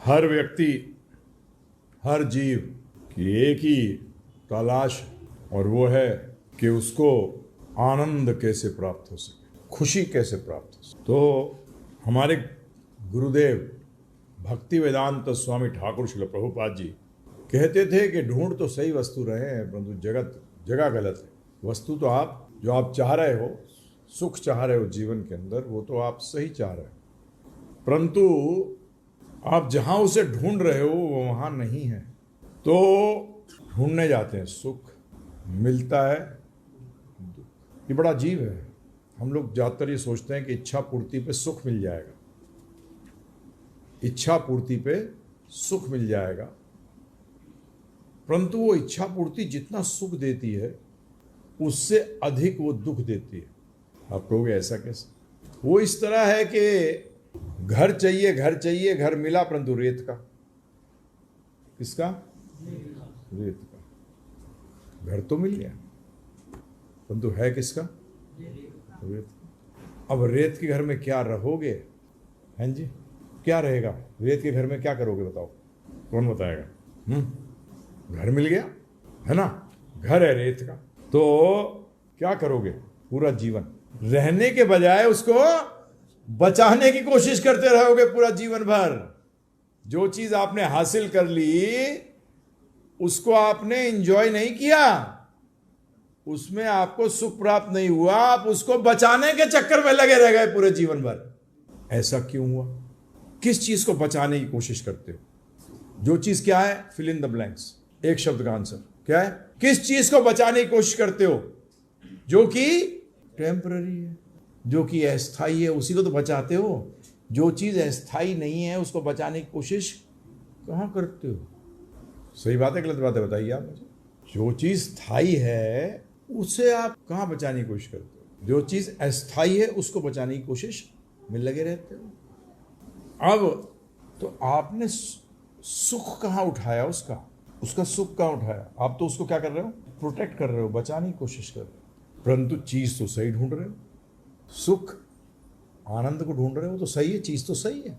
हर व्यक्ति, हर जीव की एक ही तलाश है, और वो है कि उसको आनंद कैसे प्राप्त हो सके, खुशी कैसे प्राप्त हो सके। तो हमारे गुरुदेव भक्ति वेदांत स्वामी ठाकुर श्रील प्रभुपाद जी कहते थे कि ढूंढ तो सही वस्तु रहे हैं, परंतु जगह गलत है। वस्तु तो आप जो आप चाह रहे हो, सुख चाह रहे हो जीवन के अंदर, वो तो आप सही चाह रहे हो, परंतु आप जहां उसे ढूंढ रहे हो वो वहां नहीं है। तो ढूंढने जाते हैं, सुख मिलता है, ये बड़ा अजीब है। हम लोग ज़्यादातर ये सोचते हैं कि इच्छा पूर्ति पे सुख मिल जाएगा, इच्छा पूर्ति पे सुख मिल जाएगा, परंतु वो इच्छा पूर्ति जितना सुख देती है उससे अधिक वो दुख देती है। आप कहोगे ऐसा कैसे? वो इस तरह है कि घर चाहिए, घर चाहिए, घर मिला, परंतु रेत का। किसका? रेत का। घर तो मिल गया, परंतु है किसका? रेत। अब रेत के घर में क्या रहोगे? हैं जी, क्या रहेगा रेत के घर में? क्या करोगे बताओ, कौन बताएगा? घर मिल गया है ना, घर है रेत का, तो क्या करोगे? पूरा जीवन रहने के बजाय उसको बचाने की कोशिश करते रहोगे पूरा जीवन भर। जो चीज आपने हासिल कर ली उसको आपने एंजॉय नहीं किया, उसमें आपको सुख प्राप्त नहीं हुआ, आप उसको बचाने के चक्कर में लगे रह गए पूरे जीवन भर। ऐसा क्यों हुआ? किस चीज को बचाने की कोशिश करते हो? जो चीज क्या है? फिल इन द ब्लैंक्स, एक शब्द का आंसर क्या है? किस चीज को बचाने की कोशिश करते हो जो कि टेम्पररी है, जो कि अस्थाई है, उसी को तो बचाते हो। जो चीज अस्थाई नहीं है उसको बचाने की कोशिश कहां करते हो? सही बात है गलत बात है बताइए आप मुझे। जो चीज स्थाई है उसे आप कहां बचाने की कोशिश करते हो? जो चीज अस्थाई है उसको बचाने की कोशिश में लगे रहते हो। अब तो आपने सुख कहां उठाया? उसका सुख कहां उठाया? आप तो उसको क्या कर रहे हो? प्रोटेक्ट कर रहे हो, बचाने की कोशिश कर रहे हो, परंतु चीज तो सही ढूंढ रहे हो। सुख आनंद को ढूंढ रहे हो तो सही है, चीज तो सही है।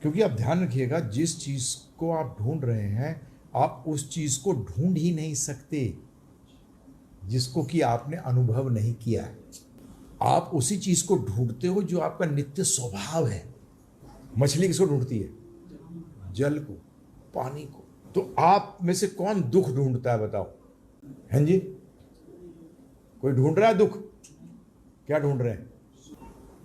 क्योंकि आप ध्यान रखिएगा, जिस चीज को आप ढूंढ रहे हैं आप उस चीज को ढूंढ ही नहीं सकते जिसको कि आपने अनुभव नहीं किया है। आप उसी चीज को ढूंढते हो जो आपका नित्य स्वभाव है। मछली किसको ढूंढती है? जल को, पानी को। तो आप में से कौन दुख ढूंढता है बताओ? हैं जी, कोई ढूंढ रहा है दुख? क्या ढूंढ रहे हैं?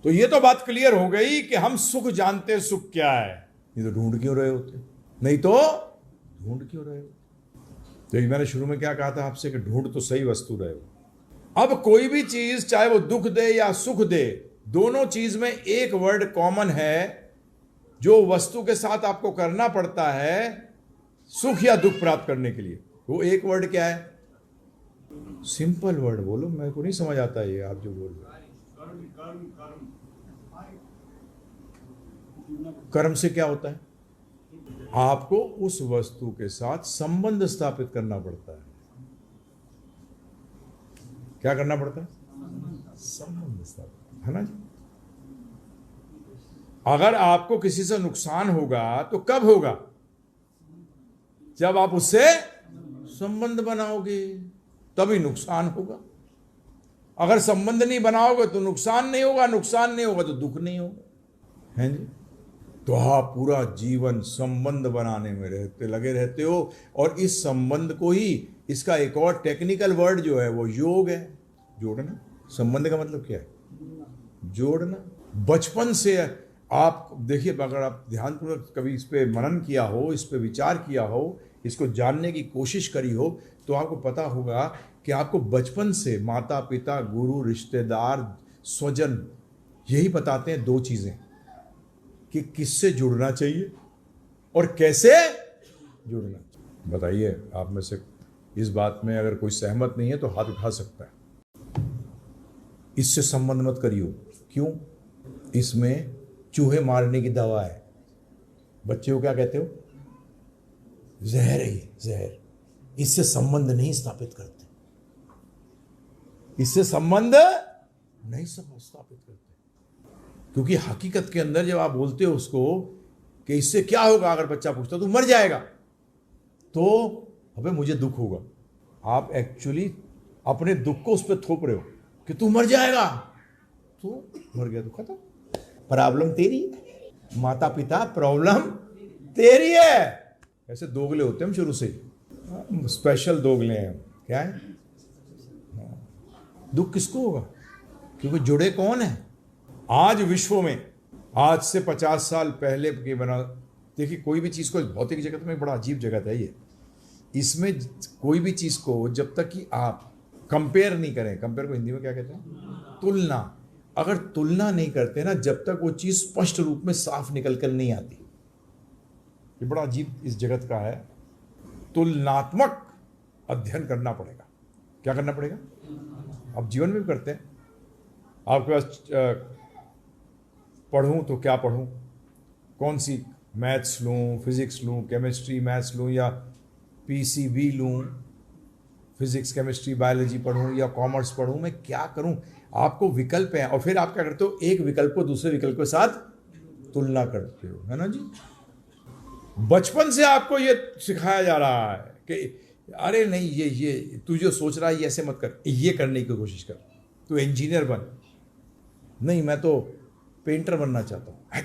तो ये तो बात क्लियर हो गई कि हम सुख जानते हैं, सुख क्या है। नहीं तो ढूंढ क्यों रहे होते? नहीं तो ढूंढ क्यों रहे हो? तो मैंने शुरू में क्या कहा था आपसे कि ढूंढ तो सही वस्तु रहे हो। अब कोई भी चीज चाहे वो दुख दे या सुख दे, दोनों चीज में एक वर्ड कॉमन है जो वस्तु के साथ आपको करना पड़ता है सुख या दुख प्राप्त करने के लिए। वो एक वर्ड क्या है? सिंपल वर्ड बोलो, मेरे को नहीं समझ आता ये आप जो बोल रहे। कर्म से क्या होता है? आपको उस वस्तु के साथ संबंध स्थापित करना पड़ता है। क्या करना पड़ता है? संबंध स्थापित, है ना जी? अगर आपको किसी से नुकसान होगा तो कब होगा? जब आप उससे संबंध बनाओगे तभी नुकसान होगा। अगर संबंध नहीं बनाओगे तो नुकसान नहीं होगा, नुकसान नहीं होगा तो दुख नहीं होगा। हैं जी? तो आप पूरा जीवन संबंध बनाने में लगे रहते हो, और इस संबंध को ही, इसका एक और टेक्निकल वर्ड जो है वो योग है, जोड़ना। संबंध का मतलब क्या है? जोड़ना। बचपन से आप देखिए, अगर आप ध्यानपूर्वक कभी इस पे मनन किया हो, इस पे विचार किया हो, इसको जानने की कोशिश करी हो, तो आपको पता होगा कि आपको बचपन से माता पिता, गुरु, रिश्तेदार, स्वजन यही बताते हैं दो चीजें कि किससे जुड़ना चाहिए और कैसे जुड़ना चाहिए। बताइए आप में से इस बात में अगर कोई सहमत नहीं है तो हाथ उठा सकता है। इससे संबंध मत करियो। क्यों? इसमें चूहे मारने की दवा है। बच्चे को क्या कहते हो? जहर है ये, जहर। इससे संबंध नहीं स्थापित करते, इससे संबंध नहीं स्थापित करते, क्योंकि हकीकत के अंदर जब आप बोलते हो उसको कि इससे क्या होगा, अगर बच्चा पूछता तू मर जाएगा, तो अबे मुझे दुख होगा। आप एक्चुअली अपने दुख को उस पर थोप रहे हो कि तू मर जाएगा, तो मर गया तो खत्म। प्रॉब्लम तेरी है, माता पिता प्रॉब्लम तेरी है। ऐसे दोगले होते हैं हम शुरू से, स्पेशल दोगले हैं। क्या है, दुख किसको होगा, क्योंकि जुड़े कौन है। आज विश्व में, आज से 50 साल पहले के बना, देखिए कोई भी चीज को, भौतिक जगत में बड़ा अजीब जगत है ये, इसमें कोई भी चीज को जब तक कि आप कंपेयर नहीं करें, कंपेयर को हिंदी में क्या कहते हैं, तुलना, अगर तुलना नहीं करते ना, जब तक वो चीज स्पष्ट रूप में साफ निकल कर नहीं आती। ये बड़ा अजीब इस जगत का है। तुलनात्मक अध्ययन करना पड़ेगा। क्या करना पड़ेगा, आप जीवन में भी करते हैं। आपके पास पढ़ूं तो क्या पढ़ूं, कौन सी मैथ्स लूं, फिजिक्स लूं, केमिस्ट्री मैथ्स लूं, या पीसीबी लूं, फिजिक्स केमिस्ट्री बायोलॉजी पढ़ूं या कॉमर्स पढ़ूं, मैं क्या करूं। आपको विकल्प है, और फिर आप क्या करते हो, एक विकल्प को दूसरे विकल्प के साथ तुलना करते हो, है ना जी। बचपन से आपको ये सिखाया जा रहा है कि अरे नहीं, ये तू जो सोच रहा है ये ऐसे मत कर, ये करने की कोशिश कर, तू इंजीनियर बन। नहीं, मैं तो पेंटर बनना चाहता हूं,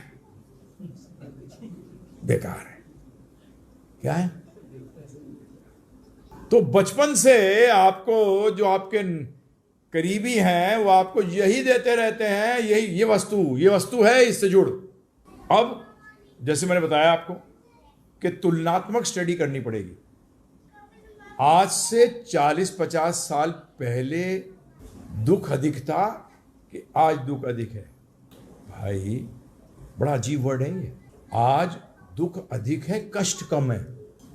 बेकार है। क्या है, तो बचपन से आपको जो आपके करीबी हैं वो आपको यही देते रहते हैं, यही ये वस्तु है, इससे जुड़। अब जैसे मैंने बताया आपको कि तुलनात्मक स्टडी करनी पड़ेगी। आज से 40-50 साल पहले दुख अधिक था कि आज दुख अधिक है। भाई बड़ा अजीब वर्ड है ये। आज दुख अधिक है, कष्ट कम है।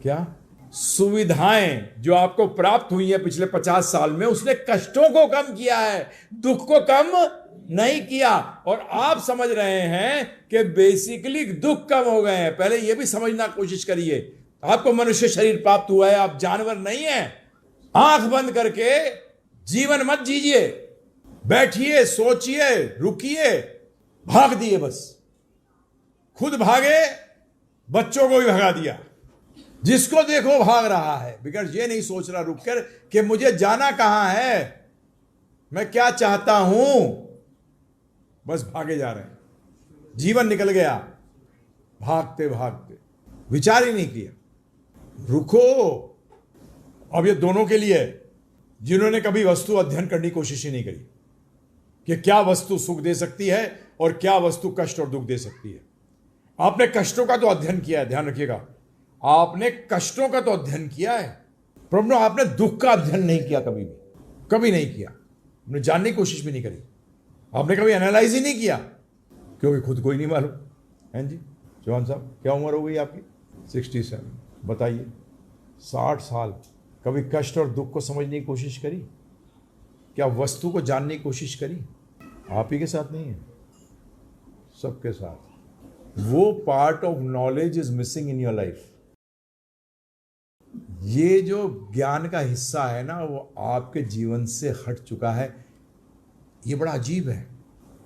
क्या, सुविधाएं जो आपको प्राप्त हुई है पिछले 50 साल में, उसने कष्टों को कम किया है, दुख को कम नहीं किया। और आप समझ रहे हैं कि बेसिकली दुख कम हो गए हैं। पहले यह भी समझना कोशिश करिए, आपको मनुष्य शरीर प्राप्त हुआ है, आप जानवर नहीं हैं। आंख बंद करके जीवन मत जीजिए, बैठिए, सोचिए, रुकिए, भाग दिए बस। खुद भागे, बच्चों को भी भगा दिया। जिसको देखो भाग रहा है, बिकॉज ये नहीं सोच रहा रुक कर कि मुझे जाना कहां है, मैं क्या चाहता हूं। बस भागे जा रहे हैं, जीवन निकल गया भागते भागते, विचार ही नहीं किया। रुको, अब ये दोनों के लिए जिन्होंने कभी वस्तु अध्ययन करने की कोशिश ही नहीं करी कि क्या वस्तु सुख दे सकती है और क्या वस्तु कष्ट और दुख दे सकती है। आपने कष्टों का तो अध्ययन किया है, ध्यान रखिएगा, आपने कष्टों का तो अध्ययन किया है, पर आपने दुख का अध्ययन नहीं किया, कभी नहीं किया। आपने जानने की कोशिश भी नहीं करी, आपने कभी एनालाइज ही नहीं किया, क्योंकि खुद को ही नहीं मालूम। हैं जी चौहान साहब, क्या उम्र हो गई आपकी? 67। बताइए, 60 साल कभी कष्ट और दुख को समझने की कोशिश करी? क्या वस्तु को जानने की कोशिश करी? आप ही के साथ नहीं है, सबके साथ। वो part of knowledge is missing in your life. ये जो ज्ञान का हिस्सा है ना, वो आपके जीवन से हट चुका है। ये बड़ा अजीब है।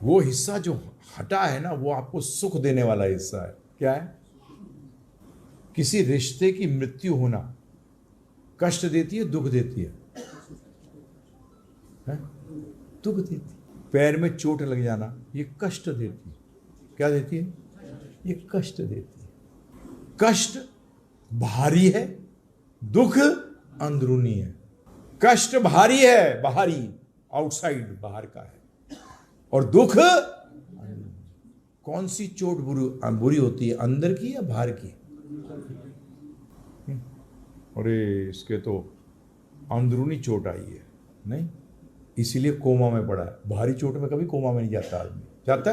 वो हिस्सा जो हटा है ना, वो आपको सुख देने वाला हिस्सा है। क्या है? किसी रिश्ते की मृत्यु होना कष्ट देती है, दुख देती है? दुख देती है। पैर में चोट लग जाना, ये कष्ट देती है। क्या देती है? ये कष्ट देती है। कष्ट भारी है, दुख अंदरूनी है। कष्ट भारी है, बाहरी, आउटसाइड, बाहर का है, और दुख कौन सी चोट बुरी होती है, अंदर की या बाहर की? अरे इसके तो अंदरूनी चोट आई है, नहीं, इसीलिए कोमा में पड़ा है। बाहरी चोट में कभी कोमा में नहीं जाता आदमी, जाता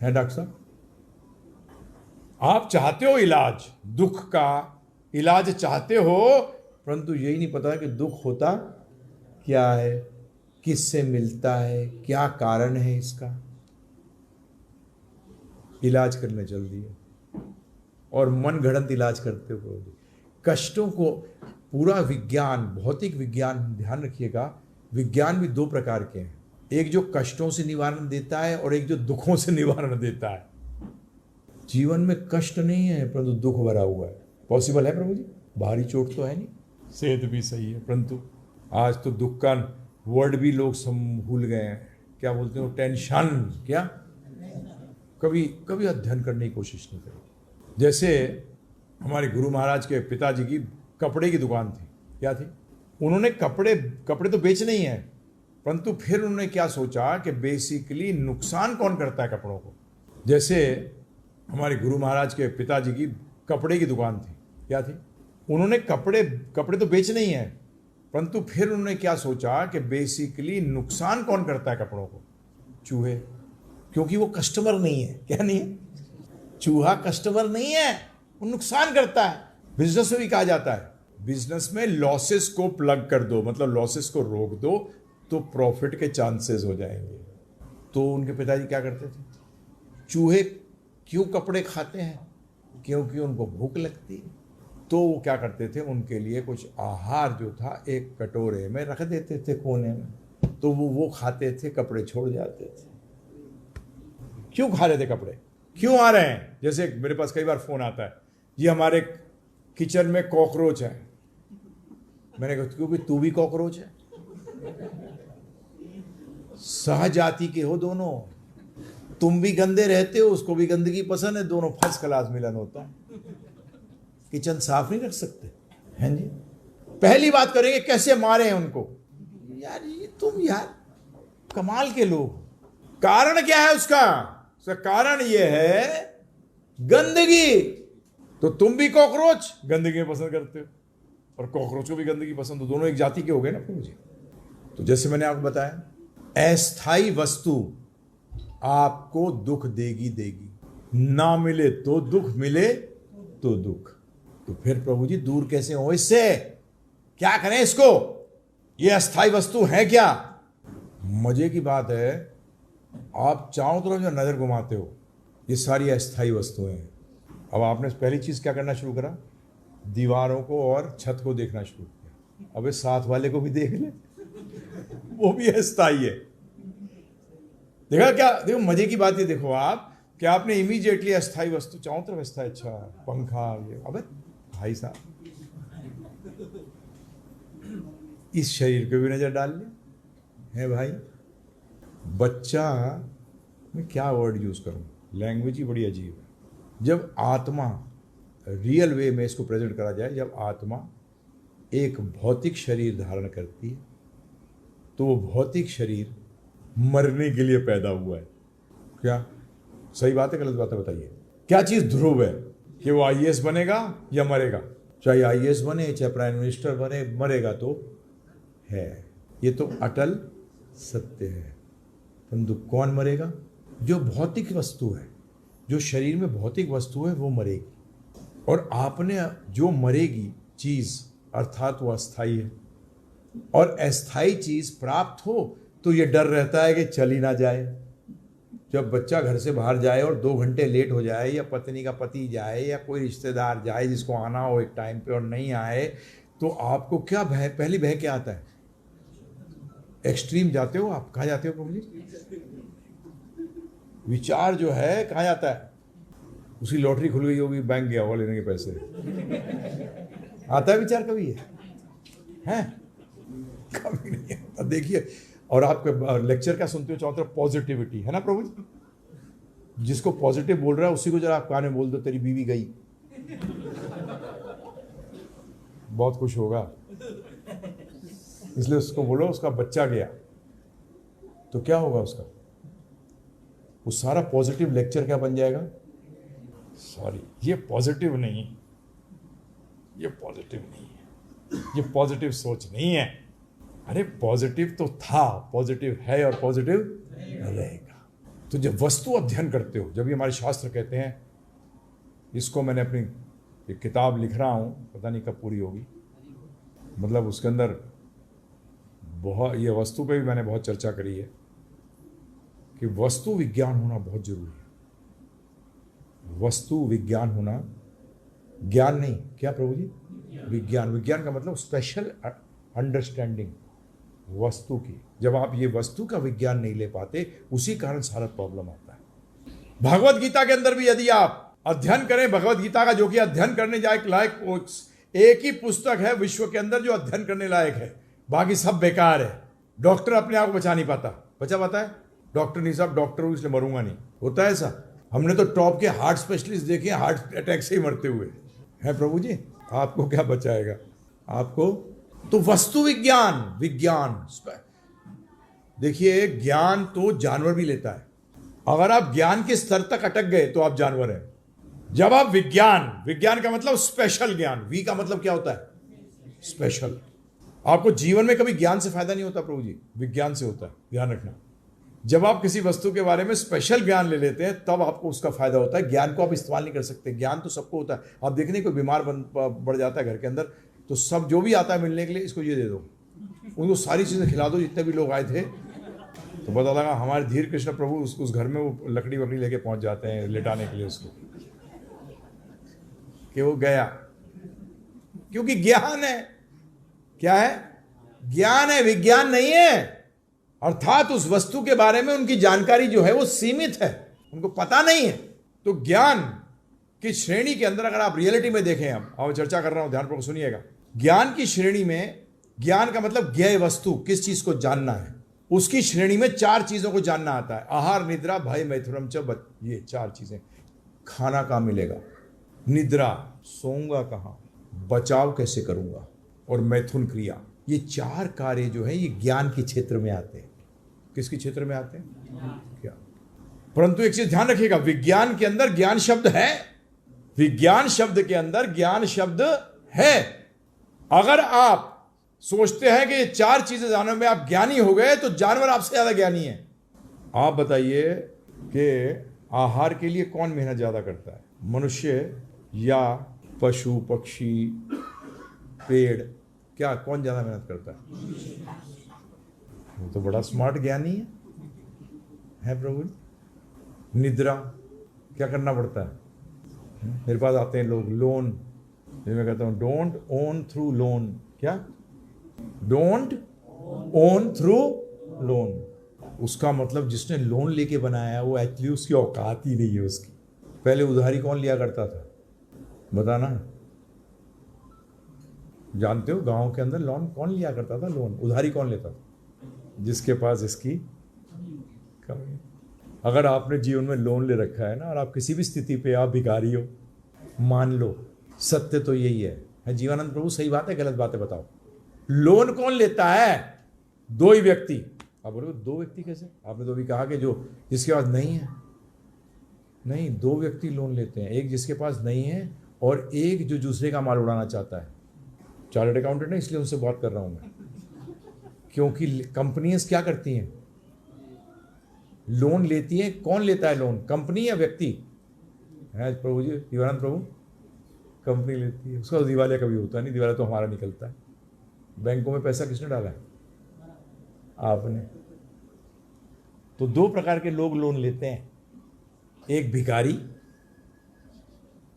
है डॉक्टर साहब? आप चाहते हो इलाज, दुख का इलाज चाहते हो, परंतु यही नहीं पता कि दुख होता क्या है, किससे मिलता है, क्या कारण है इसका। इलाज करने चल दिए और मन घड़ंत इलाज करते हो। कष्टों को पूरा विज्ञान, भौतिक विज्ञान, ध्यान रखिएगा, विज्ञान भी दो प्रकार के हैं। एक जो कष्टों से निवारण देता है और एक जो दुखों से निवारण देता है। जीवन में कष्ट नहीं है परंतु दुख भरा हुआ है। पॉसिबल है प्रभु जी? बाहरी चोट तो है नहीं, सेहत भी सही है, परंतु आज तो दुख का वर्ड भी लोग भूल गए हैं। क्या बोलते हैं? टेंशन। क्या? कभी कभी अध्ययन करने की कोशिश नहीं करी। जैसे हमारे गुरु महाराज के पिताजी की कपड़े की दुकान थी। क्या थी? उन्होंने कपड़े तो बेचने ही हैं, परंतु फिर उन्होंने क्या सोचा कि बेसिकली नुकसान कौन करता है कपड़ों को। जैसे हमारे गुरु महाराज के पिताजी की कपड़े की दुकान थी। क्या थी? उन्होंने कपड़े तो बेचने ही हैं, परंतु फिर उन्होंने क्या सोचा कि बेसिकली नुकसान कौन करता है कपड़ों को? चूहे। क्योंकि वो कस्टमर नहीं है। क्या नहीं है? चूहा कस्टमर नहीं है, वो नुकसान करता है। बिजनेस में भी कहा जाता है, बिजनेस में लॉसेस को प्लग कर दो, मतलब लॉसेस को रोक दो तो प्रॉफिट के चांसेस हो जाएंगे। तो उनके पिताजी क्या करते थे? चूहे क्यों कपड़े खाते हैं? क्योंकि उनको भूख लगती है। तो वो क्या करते थे? उनके लिए कुछ आहार जो था एक कटोरे में रख देते थे कोने में, तो वो खाते थे, कपड़े छोड़ जाते थे। क्यों खा रहे थे कपड़े? क्यों आ रहे हैं? जैसे मेरे पास कई बार फोन आता है, ये हमारे किचन में कॉकरोच है। मैंने कहा क्योंकि तू भी कॉकरोच है, सहजाति के हो दोनों। तुम भी गंदे रहते हो, उसको भी गंदगी पसंद है, दोनों फर्स्ट क्लास मिलन होता है। किचन साफ नहीं रख सकते हैं जी। पहली बात करेंगे कैसे मारे हैं उनको। यार ये तुम यार कमाल के लोग। कारण क्या है उसका कारण ये है गंदगी। तो तुम भी कॉकरोच गंदगी पसंद करते हो और कॉकरोच को भी गंदगी पसंद हो, दोनों एक जाति के हो गए ना प्रभु जी। तो जैसे मैंने आपको बताया, अस्थाई वस्तु आपको दुख देगी, ना मिले तो दुख, मिले तो दुख। तो फिर प्रभु जी दूर कैसे हो इससे? क्या करें इसको? ये अस्थाई वस्तु है क्या? मजे की बात है, आप चारों तरफ जो नजर घुमाते हो ये सारी अस्थाई वस्तुएं हैं। अब आपने पहली चीज क्या करना शुरू करा? दीवारों को और छत को देखना शुरू किया। अबे साथ वाले को भी देख ले, वो भी अस्थाई है। देखा क्या? देखो मजे की बात है, देखो आप कि आपने इमीडिएटली अस्थाई वस्तु चारों तरफ अस्थाई, अच्छा पंखा ये, अबे भाई साहब इस शरीर पे भी नजर डाल ले है भाई। बच्चा, मैं क्या वर्ड यूज करूं, लैंग्वेज ही बड़ी अजीब है। जब आत्मा रियल वे में इसको प्रेजेंट करा जाए, जब आत्मा एक भौतिक शरीर धारण करती है तो वो भौतिक शरीर मरने के लिए पैदा हुआ है। क्या सही बात है गलत बात है बताइए? क्या चीज ध्रुव है कि वो आईएएस बनेगा या मरेगा? चाहे आईएएस बने चाहे प्राइम मिनिस्टर बने, मरेगा तो है, ये तो अटल सत्य है। परंतु कौन मरेगा? जो भौतिक वस्तु है, जो शरीर में भौतिक वस्तु है वो मरेगी। और आपने जो मरेगी चीज अर्थात वो अस्थाई है, और अस्थाई चीज प्राप्त हो तो ये डर रहता है कि चली ना जाए। जब बच्चा घर से बाहर जाए और 2 घंटे लेट हो जाए, या पत्नी का पति जाए या कोई रिश्तेदार जाए जिसको आना हो एक टाइम पे और नहीं आए, तो आपको क्या भय, पहली भय क्या आता है? एक्सट्रीम जाते हो आप। कहाँ जाते हो प्रभु जी? विचार जो है कहाँ जाता है? उसकी लॉटरी खुल गई होगी, बैंक गया होगा लेने के पैसे, आता है विचार कभी? है कभी नहीं आता। देखिए, और आप लेक्चर क्या सुनते हो चारों तरफ? पॉजिटिविटी है ना प्रभु जी। जिसको पॉजिटिव बोल रहा है उसी को जरा आप कान में बोल दो तेरी बीवी गई, बहुत खुश होगा। इसलिए उसको बोलो उसका बच्चा गया, तो क्या होगा उसका? वो सारा पॉजिटिव लेक्चर क्या बन जाएगा? सॉरी, ये पॉजिटिव नहीं, ये पॉजिटिव नहीं है, ये पॉजिटिव सोच नहीं है। अरे पॉजिटिव तो था, पॉजिटिव है और पॉजिटिव रहेगा। तो जब वस्तु अध्ययन करते हो, जब ये हमारे शास्त्र कहते हैं, इसको मैंने अपनी एक किताब लिख रहा हूं, पता नहीं कब पूरी होगी, मतलब उसके अंदर बहुत, ये वस्तु पे भी मैंने बहुत चर्चा करी है कि वस्तु विज्ञान होना बहुत जरूरी है। वस्तु विज्ञान होना, ज्ञान नहीं, क्या प्रभु जी? विज्ञान। विज्ञान का मतलब स्पेशल अंडरस्टैंडिंग वस्तु की। जब आप ये वस्तु का विज्ञान नहीं ले पाते, उसी कारण सारा प्रॉब्लम आता है। भागवत गीता के अंदर भी यदि आप अध्ययन करें भगवत गीता का, जो कि अध्ययन करने जाए लायक एक ही पुस्तक है विश्व के अंदर जो अध्ययन करने लायक है, बाकी सब बेकार है। डॉक्टर अपने आप को बचा नहीं पाता, बचा पाता है? डॉक्टर नहीं साहब, डॉक्टर हूं इसलिए मरूंगा नहीं, होता है ऐसा? हमने तो टॉप के हार्ट स्पेशलिस्ट देखे हार्ट अटैक से ही मरते हुए हैं। प्रभु जी आपको क्या बचाएगा? आपको तो वस्तु विज्ञान देखिए, ज्ञान तो जानवर भी लेता है। अगर आप ज्ञान के स्तर तक अटक गए तो आप जानवर हैं। जब आप विज्ञान का मतलब स्पेशल ज्ञान, वी का मतलब क्या होता है? स्पेशल। आपको जीवन में कभी ज्ञान से फायदा नहीं होता प्रभु जी, विज्ञान से होता है, ध्यान रखना। जब आप किसी वस्तु के बारे में स्पेशल ज्ञान ले लेते हैं तब आपको उसका फायदा होता है। ज्ञान को आप इस्तेमाल नहीं कर सकते। ज्ञान तो सबको होता है। आप देखने कोई बीमार बढ़ जाता है घर के अंदर, तो सब जो भी आता है मिलने के लिए, इसको ये दे दो, उनको सारी चीजें खिला दो, जितने भी लोग आए थे। तो पता लगा हमारे धीर कृष्ण प्रभु उस घर में वो लकड़ी वकड़ी लेके पहुंच जाते हैं लिटाने के लिए उसको, कि वो गया, क्योंकि ज्ञान है। क्या है? ज्ञान है, विज्ञान नहीं है। अर्थात उस वस्तु के बारे में उनकी जानकारी जो है वो सीमित है, उनको पता नहीं है। तो ज्ञान की श्रेणी के अंदर अगर आप रियलिटी में देखें, अब चर्चा कर रहा हूं, ध्यानपूर्वक सुनिएगा। ज्ञान की श्रेणी में, ज्ञान का मतलब ज्ञेय वस्तु, किस चीज को जानना है, उसकी श्रेणी में 4 चीजों को जानना आता है। आहार, निद्रा, भय, मैथुनम च, ये 4 चीजें। खाना कहां मिलेगा, निद्रा, सोऊंगा कहां, बचाव कैसे करूंगा, और मैथुन क्रिया, ये 4 कार्य जो है ये ज्ञान के क्षेत्र में आते हैं। किसके क्षेत्र में आते हैं? क्या? परंतु एक चीज ध्यान रखिएगा, विज्ञान के अंदर ज्ञान शब्द है। विज्ञान शब्द के अंदर ज्ञान शब्द है। अगर आप सोचते हैं कि ये 4 चीजें जानने में आप ज्ञानी हो गए, तो जानवर आपसे ज्यादा ज्ञानी है। आप बताइए कि आहार के लिए कौन मेहनत ज्यादा करता है, मनुष्य या पशु, पक्षी, पेड़? क्या, कौन ज्यादा मेहनत करता है? वो तो बड़ा स्मार्ट ज्ञानी है प्रभु। निद्रा, क्या करना पड़ता है? मेरे पास आते हैं लोग, लोन, मैं कहता हूं डोंट ओन थ्रू लोन। क्या? Don't own through loan. उसका मतलब जिसने लोन लेके बनाया वो एक्चुअली उसकी औकात ही नहीं है उसकी। पहले उधारी कौन लिया करता था, बताना? जानते हो गांव के अंदर लोन कौन लिया करता था? लोन, उधारी कौन लेता था? जिसके पास इसकी कमी। अगर आपने जीवन में लोन ले रखा है ना, और आप किसी भी स्थिति पे आप भिखारी हो, मान लो, सत्य तो यही है। जीवानंद प्रभु सही बात है गलत बात है बताओ? लोन कौन लेता है? 2 ही व्यक्ति। आप बोलोगे 2 व्यक्ति कैसे? आपने तो अभी कहा कि जो जिसके पास नहीं है। नहीं, 2 व्यक्ति लोन लेते हैं, एक जिसके पास नहीं है और एक जो दूसरे का माल उड़ाना चाहता है। चार्टर्ड अकाउंटेंट है इसलिए उनसे बात कर रहा हूं मैं, क्योंकि कंपनियां क्या करती हैं? लोन लेती हैं। कौन लेता है लोन, कंपनी या व्यक्ति? है प्रभु जी, दीवानंद प्रभु, कंपनी लेती है। उसका दिवालिया कभी होता नहीं, दिवालिया तो हमारा निकलता है। बैंकों में पैसा किसने डाला है? आपने। तो 2 प्रकार के लोग लोन लेते हैं। एक भिखारी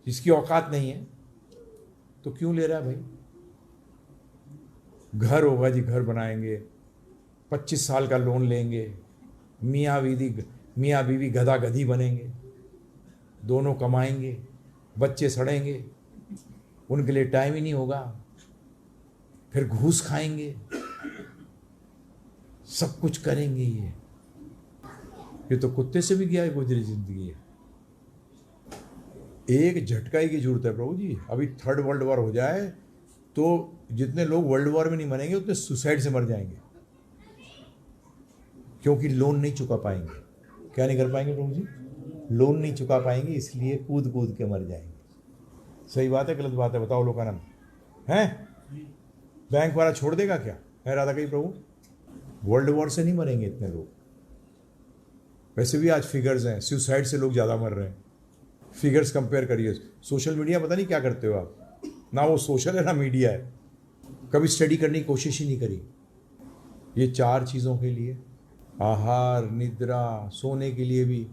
जिसकी औकात नहीं है, तो क्यों ले रहा है भाई? घर होगा जी, घर बनाएंगे, 25 साल का लोन लेंगे, मियाँ बीवी गधा गधी बनेंगे, दोनों कमाएंगे, बच्चे सड़ेंगे, उनके लिए टाइम ही नहीं होगा, फिर घूस खाएंगे, सब कुछ करेंगे। ये तो कुत्ते से भी गया है गुजरी जिंदगी है। एक झटका ही की जरूरत है प्रभु जी। अभी 3rd वर्ल्ड वॉर हो जाए तो जितने लोग वर्ल्ड वॉर में नहीं मरेंगे उतने सुसाइड से मर जाएंगे, क्योंकि लोन नहीं चुका पाएंगे। क्या नहीं कर पाएंगे प्रभु जी? लोन नहीं चुका पाएंगे, इसलिए कूद कूद के मर जाएंगे। सही बात है गलत बात है बताओ लोकानंद? हैं? बैंक वाला छोड़ देगा क्या? है राधा कहीं प्रभु? वर्ल्ड वॉर से नहीं मरेंगे इतने लोग। वैसे भी आज फिगर्स हैं, सुसाइड से लोग ज़्यादा मर रहे हैं। फिगर्स कंपेयर करिए। सोशल मीडिया पता नहीं क्या करते हो आप, ना वो सोशल है ना मीडिया है। कभी स्टडी करने की कोशिश ही नहीं करी। ये 4 चीज़ों के लिए, आहार, निद्रा, सोने के लिए भी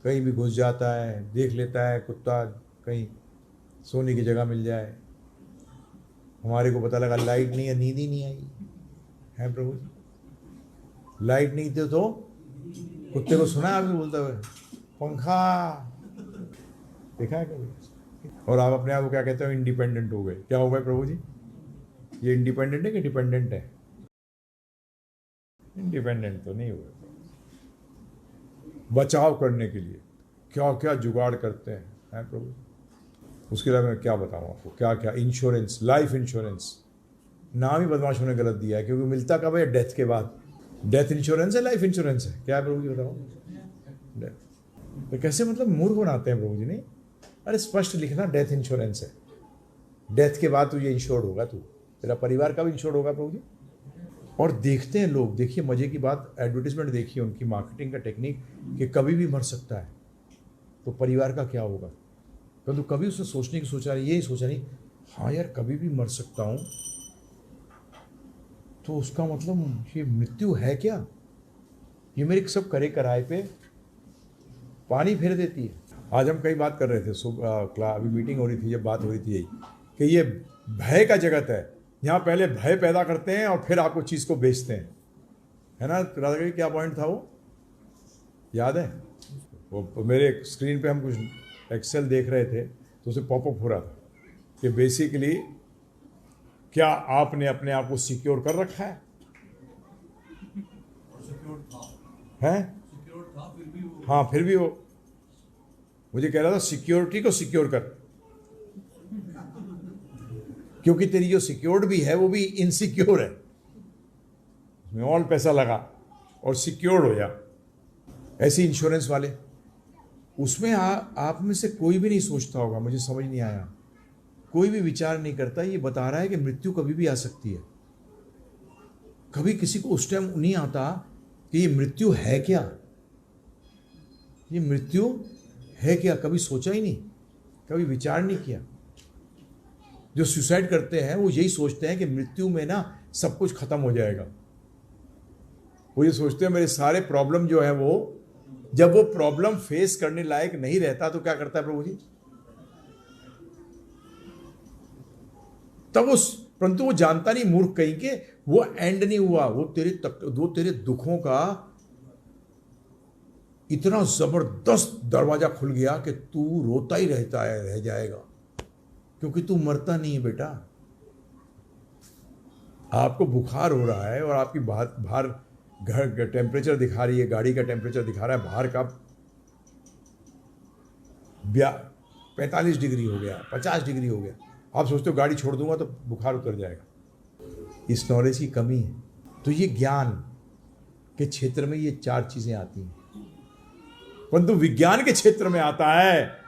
कहीं भी घुस जाता है, देख लेता है कुत्ता कहीं सोने की जगह मिल जाए। हमारे को पता लगा लाइट नहीं है, नींद ही नहीं आई है प्रभु जी। लाइट नहीं थी तो कुत्ते को सुना है आपने बोलते हुए, पंखा देखा है कभी? और आप अपने आप को क्या कहते हो? इंडिपेंडेंट हो गए। क्या हो गए प्रभु जी? ये इंडिपेंडेंट है कि डिपेंडेंट है? इंडिपेंडेंट तो नहीं हुए। बचाव करने के लिए क्या क्या जुगाड़ करते हैं प्रभु, उसके लिए मैं क्या बताऊं आपको। क्या क्या इंश्योरेंस, लाइफ इंश्योरेंस, नाम ही बदमाशों ने गलत दिया है, क्योंकि मिलता कब है? डेथ के बाद। डेथ इंश्योरेंस है, लाइफ इंश्योरेंस है? क्या है प्रभु जी बताओ? डेथ। तो कैसे मतलब मूर्ख बनाते हैं प्रभु जी? नहीं, अरे स्पष्ट लिखना डेथ इंश्योरेंस है, डेथ के बाद तुझे इंश्योर्ड होगा, तू, तेरा परिवार कब इंश्योर्ड होगा प्रभु जी? और देखते हैं लोग, देखिए मजे की बात, एडवर्टीजमेंट देखिए उनकी मार्केटिंग का टेक्निक, कि कभी भी मर सकता है तो परिवार का क्या होगा। परंतु कभी उसने सोचने की सोचा नहीं, यही सोचा नहीं, हाँ यार कभी भी मर सकता हूँ, तो उसका मतलब ये मृत्यु है क्या? ये मेरे सब करे कराए पे पानी फेर देती है। आज हम कई बात कर रहे थे, सुबह अभी मीटिंग हो रही थी, जब बात हो रही थी यही, कि ये भय का जगत है, यहाँ पहले भय पैदा करते हैं और फिर आपको चीज़ को बेचते हैं, है ना? राधा जी क्या पॉइंट था वो, याद है? वो मेरे स्क्रीन पे हम कुछ एक्सेल देख रहे थे, तो उसे पॉपअप हो रहा था कि बेसिकली क्या आपने अपने आप को सिक्योर कर रखा है? हाँ, फिर भी वो मुझे कह रहा था सिक्योरिटी को सिक्योर कर, क्योंकि तेरी जो सिक्योर्ड भी है वो भी इनसिक्योर है, उसमें और पैसा लगा और सिक्योर्ड हो जा। ऐसे इंश्योरेंस वाले, उसमें आप में से कोई भी नहीं सोचता होगा, मुझे समझ नहीं आया, कोई भी विचार नहीं करता। ये बता रहा है कि मृत्यु कभी भी आ सकती है। कभी किसी को उस टाइम नहीं आता कि ये मृत्यु है क्या, ये मृत्यु है क्या, कभी सोचा ही नहीं, कभी विचार नहीं किया। जो सुसाइड करते हैं वो यही सोचते हैं कि मृत्यु में ना सब कुछ खत्म हो जाएगा। वो ये सोचते हैं मेरे सारे प्रॉब्लम जो है वो, जब वो प्रॉब्लम फेस करने लायक नहीं रहता तो क्या करता है प्रभु जी? तब उस, परंतु वो जानता नहीं, मूर्ख कहीं के, वो एंड नहीं हुआ, वो तेरे दुखों का इतना जबरदस्त दरवाजा खुल गया कि तू रोता ही रहता है, रह जाएगा, क्योंकि तू मरता नहीं है बेटा। आपको बुखार हो रहा है और आपकी बाहर घर टेम्परेचर दिखा रही है, गाड़ी का टेम्परेचर दिखा रहा है बाहर का 45 डिग्री हो गया, 50 डिग्री हो गया, आप सोचते हो गाड़ी छोड़ दूंगा तो बुखार उतर जाएगा। इस नॉलेज की कमी है। तो ये ज्ञान के क्षेत्र में ये 4 चीजें आती हैं, परंतु विज्ञान के क्षेत्र में आता है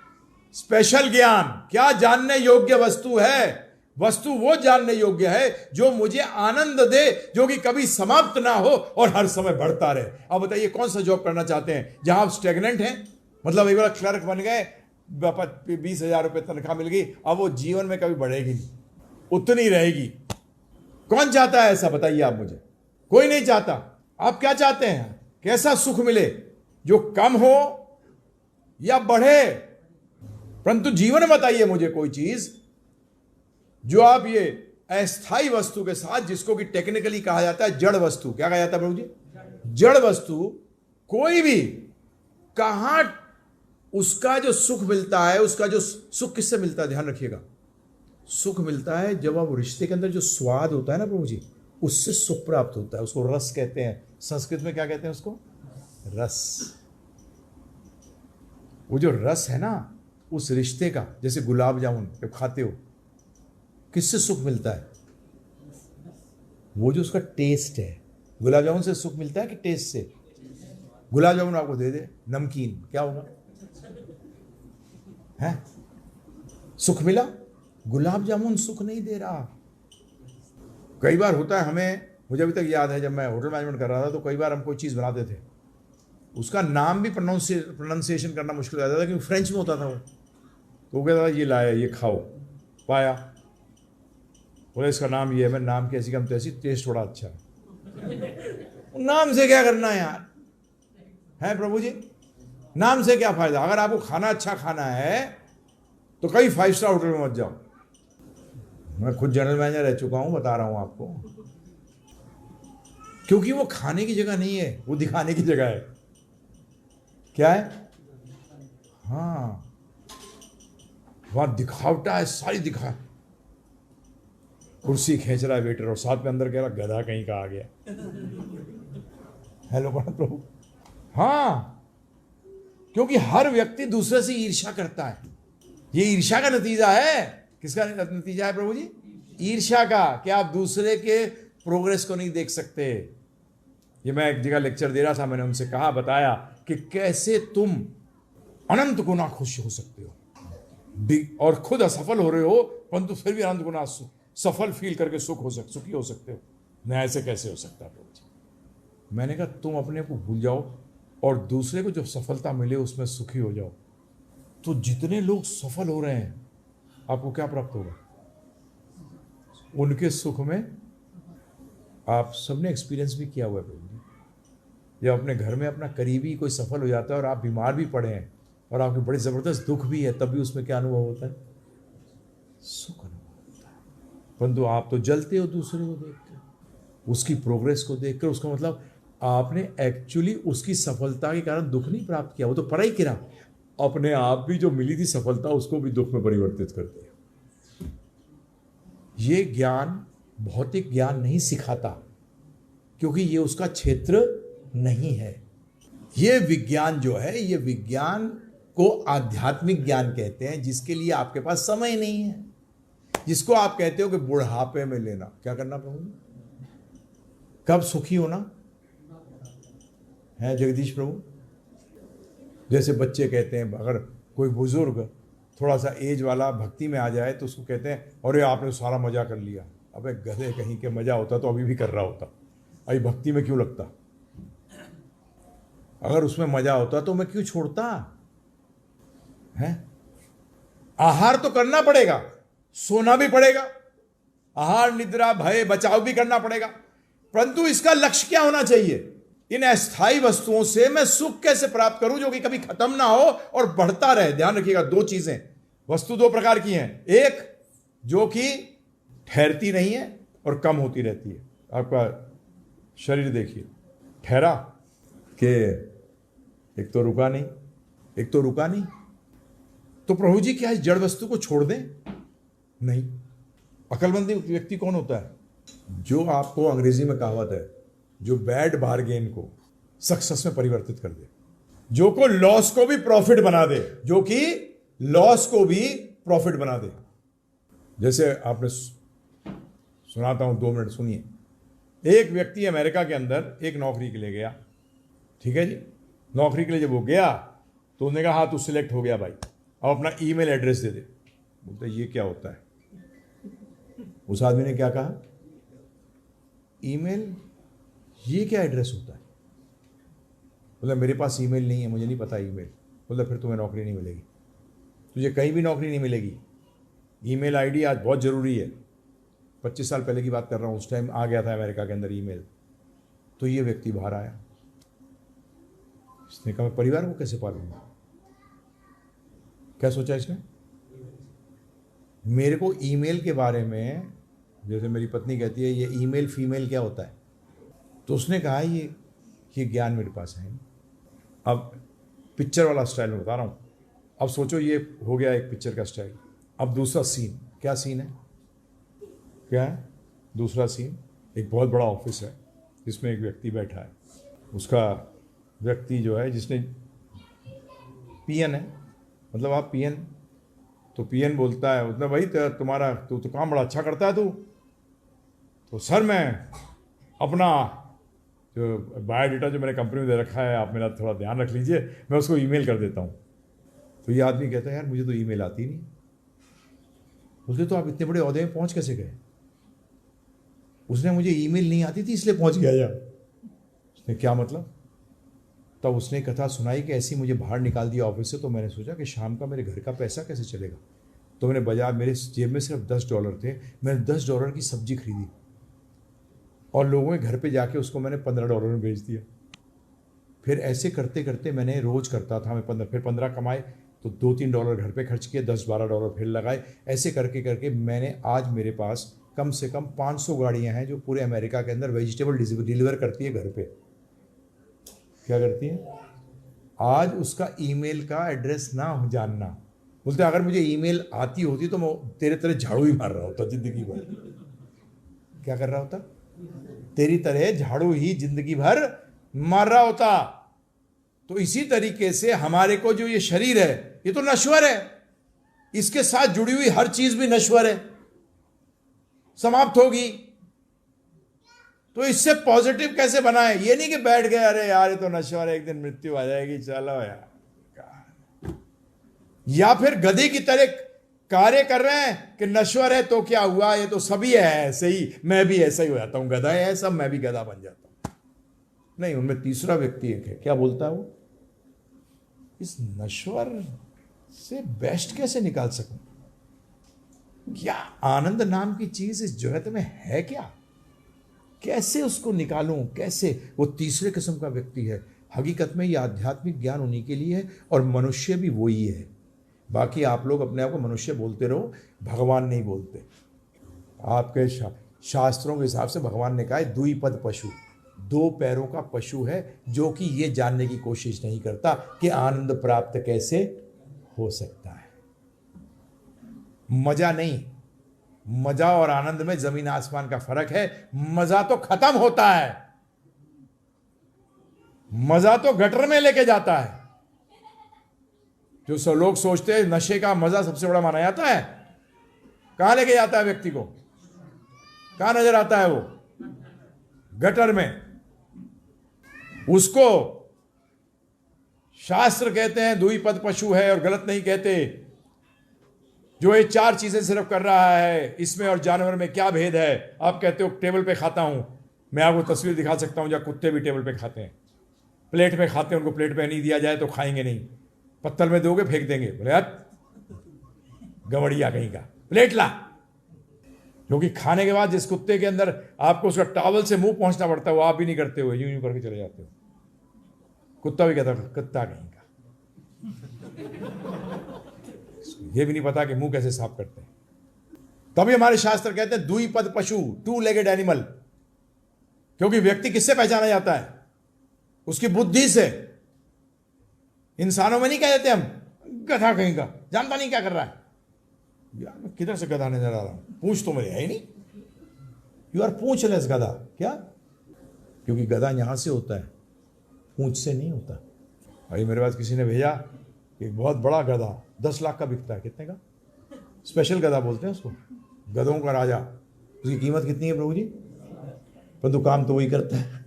स्पेशल ज्ञान। क्या जानने योग्य वस्तु है? वस्तु वो जानने योग्य है जो मुझे आनंद दे, जो कि कभी समाप्त ना हो और हर समय बढ़ता रहे। अब बताइए कौन सा जॉब करना चाहते हैं जहां आप स्टेगनेंट हैं, मतलब एक बार क्लर्क बन गए, 20,000 रुपये तनख्वाह मिल गई, अब वो जीवन में कभी बढ़ेगी नहीं, उतनी रहेगी। कौन चाहता है ऐसा? बताइए आप मुझे। कोई नहीं चाहता। आप क्या चाहते हैं? कैसा सुख मिले जो कम हो या बढ़े? परंतु जीवन बताइए मुझे कोई चीज जो आप ये अस्थाई वस्तु के साथ, जिसको कि टेक्निकली कहा जाता है जड़ वस्तु, क्या कहा जाता है प्रभु जी? जड़ वस्तु। कोई भी कहां उसका जो सुख मिलता है, उसका जो सुख किससे मिलता है? ध्यान रखिएगा, सुख मिलता है जब आप रिश्ते के अंदर जो स्वाद होता है ना प्रभु जी, उससे सुख प्राप्त होता है। उसको रस कहते हैं, संस्कृत में क्या कहते हैं उसको? रस। वो जो रस है ना उस रिश्ते का, जैसे गुलाब जामुन जब खाते हो किससे सुख मिलता है? वो जो उसका टेस्ट है। गुलाब जामुन से सुख मिलता है कि टेस्ट से? गुलाब जामुन आपको दे दे नमकीन, क्या होगा? है सुख मिला? गुलाब जामुन सुख नहीं दे रहा। कई बार होता है हमें, मुझे अभी तक याद है जब मैं होटल मैनेजमेंट कर रहा था तो कई बार हम कोई चीज़ बनाते थे, उसका नाम भी प्रोनाउंसिएशन करना मुश्किल हो जाता था क्योंकि फ्रेंच में होता था वो। तो वो कहता था ये लाया, ये खाओ, पाया, बोले इसका नाम ये है। मैं नाम कैसी कम तैसी, टेस्ट थोड़ा अच्छा है। नाम से क्या करना है यार, है प्रभु जी? नाम से क्या फायदा? अगर आपको खाना अच्छा खाना है तो कई 5 स्टार होटल में मत जाओ। मैं खुद जनरल मैनेजर रह चुका हूं, बता रहा हूं आपको, क्योंकि वो खाने की जगह नहीं है, वो दिखाने की जगह है। क्या है? हाँ, वहां दिखावटा है, सारी दिखा, कुर्सी खींच रहा है वेटर और साथ में अंदर कह रहा गधा कहीं का आ गया। हेलो प्रभु। हाँ, क्योंकि हर व्यक्ति दूसरे से ईर्ष्या करता है। ये ईर्ष्या का नतीजा है। किसका नतीजा है प्रभु जी? ईर्ष्या का, कि आप दूसरे के प्रोग्रेस को नहीं देख सकते। ये मैं एक जगह लेक्चर दे रहा था, मैंने उनसे कहा, बताया कि कैसे तुम अनंत गुना खुश हो सकते हो और खुद असफल हो रहे हो, परंतु फिर भी अनंत गुना सफल फील करके सुखी हो सकते हो। नहीं, ऐसे कैसे हो सकता है प्रभु जी? मैंने कहा तुम अपने को भूल जाओ और दूसरे को जो सफलता मिले उसमें सुखी हो जाओ। तो जितने लोग सफल हो रहे हैं, आपको क्या प्राप्त होगा? उनके सुख में आप सबने एक्सपीरियंस भी किया हुआ है प्रभु जी। जब अपने घर में अपना करीबी कोई सफल हो जाता है और आप बीमार भी पड़े हैं और आपको बड़ी ज़बरदस्त दुख भी है, तब भी उसमें क्या अनुभव होता है? सुख अनुभव होता है। परंतु आप तो जलते हो दूसरे को देखकर, उसकी प्रोग्रेस को देखकर। उसका मतलब आपने एक्चुअली उसकी सफलता के कारण दुख नहीं प्राप्त किया, वो तो परा ही गिरा। अपने आप भी जो मिली थी सफलता, उसको भी दुख में परिवर्तित करते हैं। ये ज्ञान भौतिक ज्ञान नहीं सिखाता, क्योंकि ये उसका क्षेत्र नहीं है। ये विज्ञान जो है, ये विज्ञान को आध्यात्मिक ज्ञान कहते हैं, जिसके लिए आपके पास समय नहीं है, जिसको आप कहते हो कि बुढ़ापे में लेना। क्या करना प्रभु? कब सुखी होना है जगदीश प्रभु? जैसे बच्चे कहते हैं, अगर कोई बुजुर्ग थोड़ा सा एज वाला भक्ति में आ जाए तो उसको कहते हैं, अरे आपने सारा मजा कर लिया। अबे गधे कहीं के, मजा होता तो अभी भी कर रहा होता, अभी भक्ति में क्यों लगता? अगर उसमें मजा होता तो मैं क्यों छोड़ता है? आहार तो करना पड़ेगा, सोना भी पड़ेगा, आहार निद्रा भय बचाव भी करना पड़ेगा, परंतु इसका लक्ष्य क्या होना चाहिए? इन अस्थायी वस्तुओं से मैं सुख कैसे प्राप्त करूं जो कि कभी खत्म ना हो और बढ़ता रहे। ध्यान रखिएगा, दो चीजें, वस्तु दो प्रकार की हैं। एक जो कि ठहरती नहीं है और कम होती रहती है। आपका शरीर देखिए, ठहरा कि एक तो रुका नहीं, तो प्रभु जी क्या इस जड़ वस्तु को छोड़ दें? नहीं। अकलमंद व्यक्ति कौन होता है? जो आपको अंग्रेजी में कहावत है, जो बैड बार्गेन को सक्सेस में परिवर्तित कर दे, जो को लॉस को भी प्रॉफिट बना दे, जो कि लॉस को भी प्रॉफिट बना दे। जैसे आपने सुनाता हूं, 2 मिनट सुनिए। एक व्यक्ति अमेरिका के अंदर एक नौकरी के लिए गया, ठीक है जी। नौकरी के लिए जब वो गया तो उसने कहा हाँ तू सिलेक्ट हो गया भाई, अब अपना ईमेल एड्रेस दे दे। बोलते ये क्या होता है? उस आदमी ने क्या कहा, ईमेल, ये क्या एड्रेस होता है? बोला मेरे पास ईमेल नहीं है, मुझे नहीं पता ईमेल। बोला फिर तुम्हें नौकरी नहीं मिलेगी, तुझे कहीं भी नौकरी नहीं मिलेगी। ईमेल आईडी आज बहुत ज़रूरी है। 25 साल पहले की बात कर रहा हूँ, उस टाइम आ गया था अमेरिका के अंदर ईमेल। तो ये व्यक्ति बाहर आया, इसने कहा मैं परिवार को कैसे पालूंगा? क्या सोचा इसने? मेरे को ईमेल के बारे में, जैसे मेरी पत्नी कहती है ये ईमेल फीमेल क्या होता है, तो उसने कहा ये ज्ञान मेरे पास है। अब पिक्चर वाला स्टाइल में बता रहा हूँ। अब सोचो ये हो गया एक पिक्चर का स्टाइल। अब दूसरा सीन, क्या सीन है? क्या है दूसरा सीन? एक बहुत बड़ा ऑफिस है जिसमें एक व्यक्ति बैठा है। उसका व्यक्ति जो है, जिसने पीएन है, मतलब आप पीएन, तो पीएन बोलता है मतलब भाई तुम्हारा तू तो काम बड़ा अच्छा करता है तू, तो सर मैं अपना जो बायोडाटा जो मैंने कंपनी में दे रखा है आप मेरा थोड़ा ध्यान रख लीजिए, मैं उसको ईमेल कर देता हूँ। तो ये आदमी कहता है यार मुझे तो ईमेल आती नहीं। उसने तो आप इतने बड़े ओहदे में पहुँच कैसे गए? उसने मुझे ईमेल नहीं आती थी इसलिए पहुँच गया यार। उसने क्या मतलब? तब उसने कथा सुनाई कि ऐसी मुझे बाहर निकाल दिया ऑफिस से। तो मैंने सोचा कि शाम का मेरे घर का पैसा कैसे चलेगा। तो मैंने बाजार, मेरे जेब में सिर्फ $10 थे, मैंने $10 की सब्जी खरीदी और लोगों के घर पे जाके उसको मैंने $15 में बेच दिया। फिर ऐसे करते करते मैंने रोज़ करता था, मैं फिर 15 कमाए तो $2-3 घर पे खर्च किए, $10-12 फिर लगाए। ऐसे करके करके मैंने, आज मेरे पास कम से कम 500 गाड़ियाँ हैं जो पूरे अमेरिका के अंदर वेजिटेबल डिलीवर करती है घर पे। क्या करती है? आज उसका ईमेल का एड्रेस ना जानना बोलते अगर मुझे ईमेल आती होती तो मैं तेरे तरह झाड़ू ही मार रहा होता जिंदगी भर। क्या कर रहा होता? तेरी तरह झाड़ू ही जिंदगी भर मार रहा होता। तो इसी तरीके से हमारे को जो ये शरीर है ये तो नश्वर है, इसके साथ जुड़ी हुई हर चीज भी नश्वर है, समाप्त होगी। तो इससे पॉजिटिव कैसे बनाए? ये नहीं कि बैठ गए अरे यार ये तो नश्वर है, एक दिन मृत्यु आ जाएगी, चलो यार। या फिर गधे की तरह कार्य कर रहे हैं कि नश्वर है तो क्या हुआ, ये तो सभी है ऐसे ही, मैं भी ऐसा ही हो जाता हूं, गधा है सब, मैं भी गधा बन जाता हूं। नहीं, उनमें तीसरा व्यक्ति एक है। क्या बोलता है वो? इस नश्वर से बेस्ट कैसे निकाल सकूं? क्या आनंद नाम की चीज इस जगत में है क्या? कैसे उसको निकालूं? कैसे? वो तीसरे किस्म का व्यक्ति है। हकीकत में यह आध्यात्मिक ज्ञान उन्हीं के लिए है और मनुष्य भी वही है। बाकी आप लोग अपने आप को मनुष्य बोलते रहो, भगवान नहीं बोलते। आपके शास्त्रों के हिसाब से भगवान ने कहा है द्विपद पशु, दो पैरों का पशु है जो कि ये जानने की कोशिश नहीं करता कि आनंद प्राप्त कैसे हो सकता है। मजा नहीं, मजा और आनंद में जमीन आसमान का फर्क है। मजा तो खत्म होता है, मजा तो गटर में लेके जाता है। जो सब लोग सोचते हैं नशे का मजा सबसे बड़ा माना जाता है, कहां लेके जाता है व्यक्ति को? कहां नजर आता है वो? गटर में। उसको शास्त्र कहते हैं द्विपद पशु है और गलत नहीं कहते। जो ये चार चीजें सिर्फ कर रहा है, इसमें और जानवर में क्या भेद है? आप कहते हो टेबल पे खाता हूं, मैं आपको तस्वीर दिखा सकता हूं जहां कुत्ते भी टेबल पे खाते हैं, प्लेट पे खाते हैं। उनको प्लेट पे नहीं दिया जाए तो खाएंगे नहीं, पत्थर में दोगे फेंक देंगे। बोले यार गवड़िया कहीं का, प्लेट ला। क्योंकि खाने के बाद जिस कुत्ते के अंदर आपको उसका टॉवल से मुंह पहुंचना पड़ता है, वो आप भी नहीं करते हो, यूं यूं करके चले जाते हो। कुत्ता भी कहता है कुत्ता कहीं का, ये भी नहीं पता कि मुंह कैसे साफ करते हैं। तभी हमारे शास्त्र कहते हैं द्विपद पशु, टू लेगेड एनिमल। क्योंकि व्यक्ति किससे पहचाना जाता है? उसकी बुद्धि से। इंसानों में नहीं कह देते हम गधा कहीं का, जानता नहीं क्या कर रहा है यार, मैं किधर से गधा नजर आ रहा हूं, पूंछ तो मेरे है ही नहीं। यू आर पूंछलेस गधा। क्या? क्योंकि गधा यहां से होता है, पूंछ से नहीं होता। अभी मेरे पास किसी ने भेजा एक बहुत बड़ा गधा 10 लाख का बिकता है। कितने का? स्पेशल गधा बोलते हैं उसको, गधों का राजा। उसकी कीमत कितनी है प्रभु जी? परंतु काम तो वही करता है,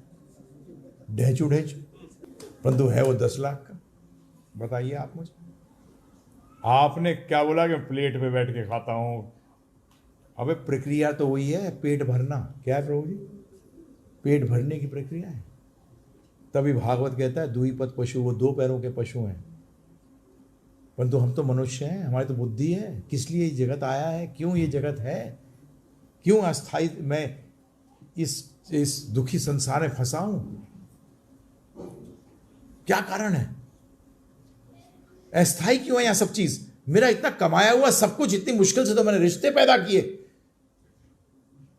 ढेचू ढेचू, परंतु है वो 10 लाख का। बताइए आप मुझे। आपने क्या बोला कि प्लेट पे बैठ के खाता हूं? अबे प्रक्रिया तो वही है, पेट भरना। क्या है प्रभु जी? पेट भरने की प्रक्रिया है। तभी भागवत कहता है द्विपद पशु, वो दो पैरों के पशु हैं। परंतु हम तो मनुष्य हैं, हमारी तो बुद्धि है। किस लिए ये जगत आया है? क्यों ये जगत है? क्यों अस्थाई मैं इस दुखी संसार में फंसा हूं? क्या कारण है? अस्थाई क्यों है यहां सब चीज? मेरा इतना कमाया हुआ सब कुछ, इतनी मुश्किल से तो मैंने रिश्ते पैदा किए,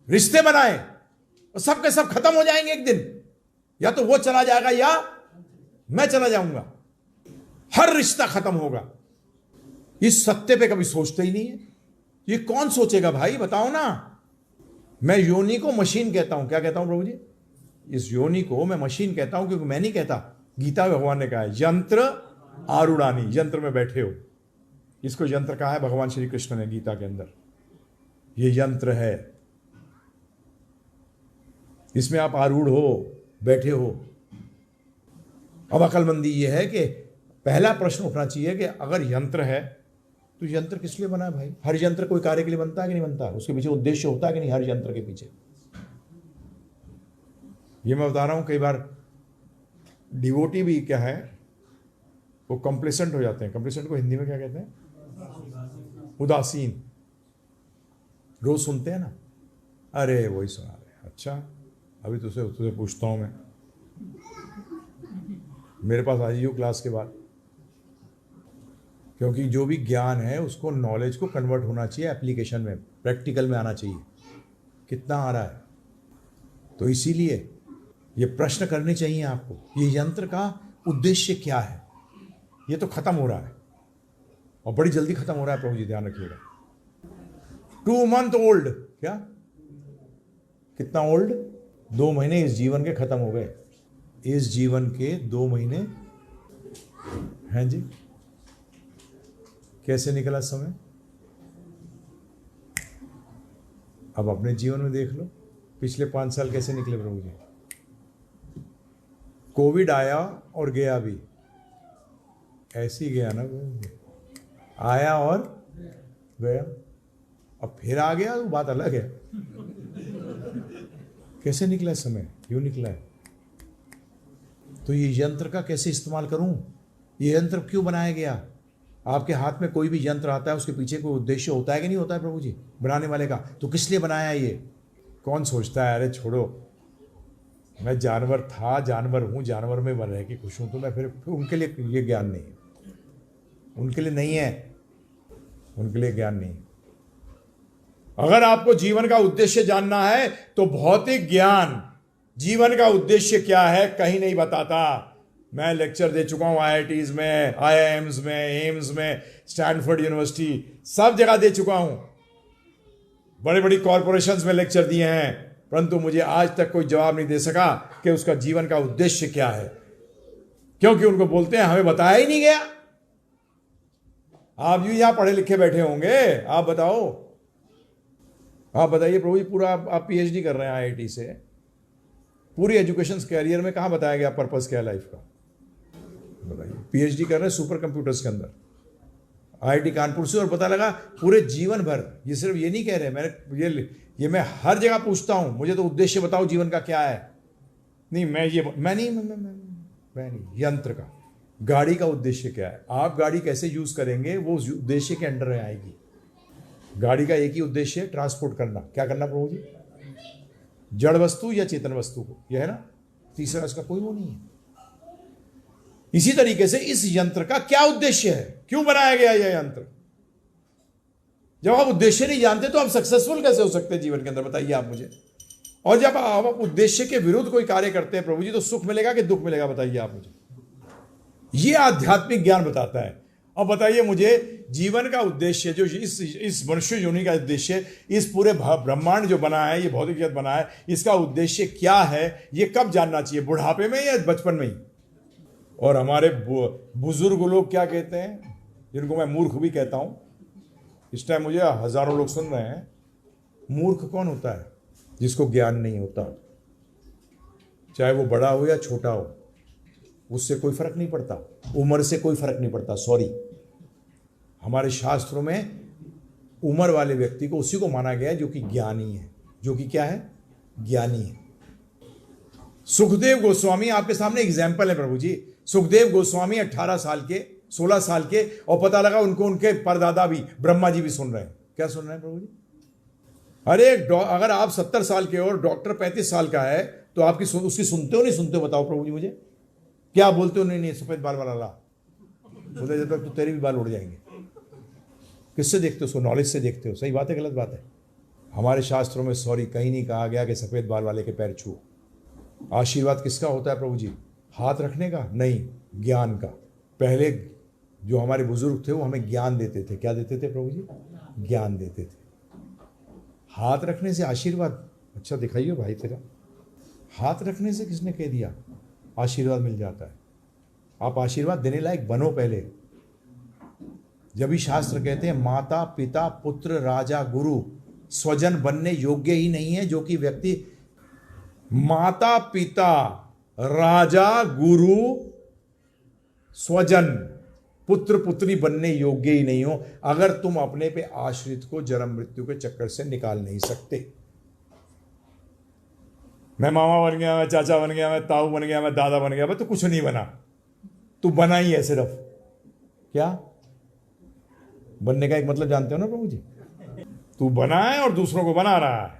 रिश्ते बनाए, और सब के सब खत्म हो जाएंगे एक दिन। या तो वो चला जाएगा या मैं चला जाऊंगा। हर रिश्ता खत्म होगा। इस सत्य पे कभी सोचते ही नहीं है। ये कौन सोचेगा भाई, बताओ ना। मैं योनि को मशीन कहता हूं। क्या कहता हूं प्रभु जी? इस योनि को मैं मशीन कहता हूं, क्योंकि मैं नहीं कहता। गीता में भगवान ने कहा है यंत्र आरूढ़ानी, यंत्र में बैठे हो। इसको यंत्र कहा है भगवान श्री कृष्ण ने गीता के अंदर। ये यंत्र है, इसमें आप आरूढ़ हो, बैठे हो। अब अकलमंदी यह है कि पहला प्रश्न उठना चाहिए कि अगर यंत्र है तो यंत्र किस लिए बना है भाई? हर यंत्र कोई कार्य के लिए बनता है कि नहीं बनता? उसके पीछे उद्देश्य होता है कि नहीं? हर यंत्र के पीछे ये मैं बता रहा हूं। कई बार डिवोटी भी क्या है, वो कंप्लेसेंट हो जाते हैं। कंप्लेसेंट को हिंदी में क्या कहते हैं? उदासीन। रोज सुनते हैं ना, अरे वही सुना रहे। अच्छा, अभी तुझे पूछता हूं मैं, मेरे पास आ जाइयो क्लास के बाद। क्योंकि जो भी ज्ञान है उसको, नॉलेज को कन्वर्ट होना चाहिए एप्लीकेशन में, प्रैक्टिकल में आना चाहिए। कितना आ रहा है? तो इसीलिए ये प्रश्न करने चाहिए आपको, ये यंत्र का उद्देश्य क्या है? ये तो खत्म हो रहा है। और बड़ी जल्दी खत्म हो रहा है प्रभु जी, ध्यान रखिएगा। 2 month ओल्ड, क्या कितना ओल्ड? 2 महीने इस जीवन के खत्म हो गए। इस जीवन के 2 महीने हैं जी। कैसे निकला समय? अब अपने जीवन में देख लो, पिछले 5 साल कैसे निकले प्रभु जी। कोविड आया और गया भी, ऐसे ही गया ना, आया और गया, अब फिर आ गया, वो बात अलग है। कैसे निकला समय, क्यों निकला है? तो ये यंत्र का कैसे इस्तेमाल करूं? ये यंत्र क्यों बनाया गया? आपके हाथ में कोई भी यंत्र आता है, उसके पीछे कोई उद्देश्य होता है कि नहीं होता है प्रभु जी, बनाने वाले का? तो किस लिए बनाया ये? कौन सोचता है अरे छोड़ो, मैं जानवर था, जानवर हूं, जानवर में बन रहे कि खुश हूं, तो मैं फिर उनके लिए ये ज्ञान नहीं है, उनके लिए नहीं है, उनके लिए ज्ञान नहीं है। अगर आपको जीवन का उद्देश्य जानना है तो भौतिक ज्ञान जीवन का उद्देश्य क्या है कहीं नहीं बताता। मैं लेक्चर दे चुका हूं IITs में, IIMs में, एम्स में, स्टैनफोर्ड यूनिवर्सिटी, सब जगह दे चुका हूं, बड़ी बड़ी कॉरपोरेशंस में लेक्चर दिए हैं, परंतु मुझे आज तक कोई जवाब नहीं दे सका कि उसका जीवन का उद्देश्य क्या है, क्योंकि उनको बोलते हैं हमें बताया ही नहीं गया। आप भी यहां पढ़े लिखे बैठे होंगे, आप बताओ, आप बताइए प्रभु जी, पूरा आप PhD कर रहे हैं IIT से, पूरी एजुकेशन कैरियर में कहां बताया गया पर्पस क्या है लाइफ का? बताइए। PhD कर रहे हैं सुपर कंप्यूटर्स के अंदर IIT कानपुर से, और पता लगा पूरे जीवन भर, ये सिर्फ ये नहीं कह रहे, मैं हर जगह पूछता हूं, मुझे तो उद्देश्य बताओ जीवन का क्या है। नहीं मैं नहीं, यंत्र का, गाड़ी का उद्देश्य क्या है? आप गाड़ी कैसे यूज करेंगे वो उद्देश्य के अंडर में आएगी। गाड़ी का एक ही उद्देश्य है, ट्रांसपोर्ट करना। क्या करना प्रभु जी? जड़ वस्तु या चेतन वस्तु को, यह है ना, तीसरा इसका कोई वो नहीं है। इसी तरीके से इस यंत्र का क्या उद्देश्य है, क्यों बनाया गया यह यंत्र? जब आप उद्देश्य नहीं जानते तो आप सक्सेसफुल कैसे हो सकते हैं जीवन के अंदर, बताइए आप मुझे। और जब आप उद्देश्य के विरुद्ध कोई कार्य करते हैं प्रभु जी, तो सुख मिलेगा कि दुख मिलेगा, बताइए आप मुझे। यह आध्यात्मिक ज्ञान बताता है। अब बताइए मुझे, जीवन का उद्देश्य जो इस मनुष्य योनि का उद्देश्य, इस पूरे ब्रह्मांड जो बना है, ये भौतिक जगत बना है, इसका उद्देश्य क्या है, ये कब जानना चाहिए? बुढ़ापे में या बचपन में ही? और हमारे बुजुर्ग लोग क्या कहते हैं, जिनको मैं मूर्ख भी कहता हूं, इस टाइम मुझे हजारों लोग सुन रहे हैं, मूर्ख कौन होता है? जिसको ज्ञान नहीं होता, चाहे वो बड़ा हो या छोटा हो, उससे कोई फर्क नहीं पड़ता, उम्र से कोई फर्क नहीं पड़ता। सॉरी, हमारे शास्त्रों में उम्र वाले व्यक्ति को उसी को माना गया है जो कि ज्ञानी है, जो कि क्या है? ज्ञानी है। सुखदेव गोस्वामी आपके सामने एग्जाम्पल है प्रभु जी। सुखदेव गोस्वामी 18 साल के, 16 साल के, और पता लगा उनको उनके परदादा भी ब्रह्मा जी भी सुन रहे हैं। क्या सुन रहे हैं प्रभु जी? अरे अगर आप 70 साल के हो और डॉक्टर 35 साल का है, तो आपकी उसकी सुनते हो नहीं सुनते हो? बताओ प्रभु जी मुझे। क्या बोलते हो? नहीं सफेद बाल वाला ला, बोले जब तक तो तेरे भी बाल उड़ जाएंगे। किससे देखते हो उसको? नॉलेज से देखते हो। सही बात है, गलत बात है? हमारे शास्त्रों में सॉरी कहीं नहीं कहा गया कि सफेद बाल वाले के पैर छुओ। आशीर्वाद किसका होता है प्रभु जी? हाथ रखने का नहीं, ज्ञान का। पहले जो हमारे बुजुर्ग थे वो हमें ज्ञान देते थे। क्या देते थे प्रभु जी? ज्ञान देते थे। हाथ रखने से आशीर्वाद? अच्छा दिखाइए भाई तेरा हाथ रखने से किसने कह दिया आशीर्वाद मिल जाता है? आप आशीर्वाद देने लायक बनो पहले। जब ही शास्त्र कहते हैं माता पिता पुत्र राजा गुरु स्वजन बनने योग्य ही नहीं है जो कि व्यक्ति माता पिता राजा गुरु स्वजन पुत्र पुत्री बनने योग्य ही नहीं हो अगर तुम अपने पे आश्रित को जन्म मृत्यु के चक्कर से निकाल नहीं सकते। मैं मामा बन गया, मैं चाचा बन गया, मैं ताऊ बन गया, मैं दादा बन गया, मैं तो कुछ नहीं बना। तू बना ही है सिर्फ। क्या बनने का एक मतलब जानते हो ना प्रभु जी? तू बना है और दूसरों को बना रहा है।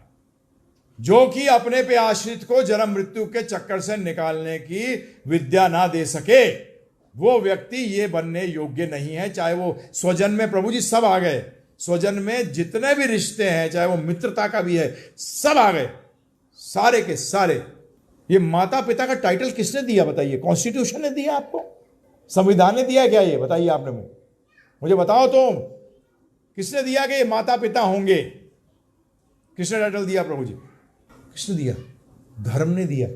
जो कि अपने पे आश्रित को जन्म मृत्यु के चक्कर से निकालने की विद्या ना दे सके वो व्यक्ति ये बनने योग्य नहीं है। चाहे वो स्वजन में प्रभु जी सब आ गए, स्वजन में जितने भी रिश्ते हैं चाहे वो मित्रता का भी है सब आ गए, सारे के सारे। ये माता पिता का टाइटल किसने दिया बताइए? कॉन्स्टिट्यूशन ने दिया आपको? संविधान ने दिया क्या? ये बताइए आपने मुझे। मुझे बताओ तुम, किसने दिया कि ये माता पिता होंगे? किसने टाइटल दिया प्रभु जी? किसने दिया? धर्म ने दिया।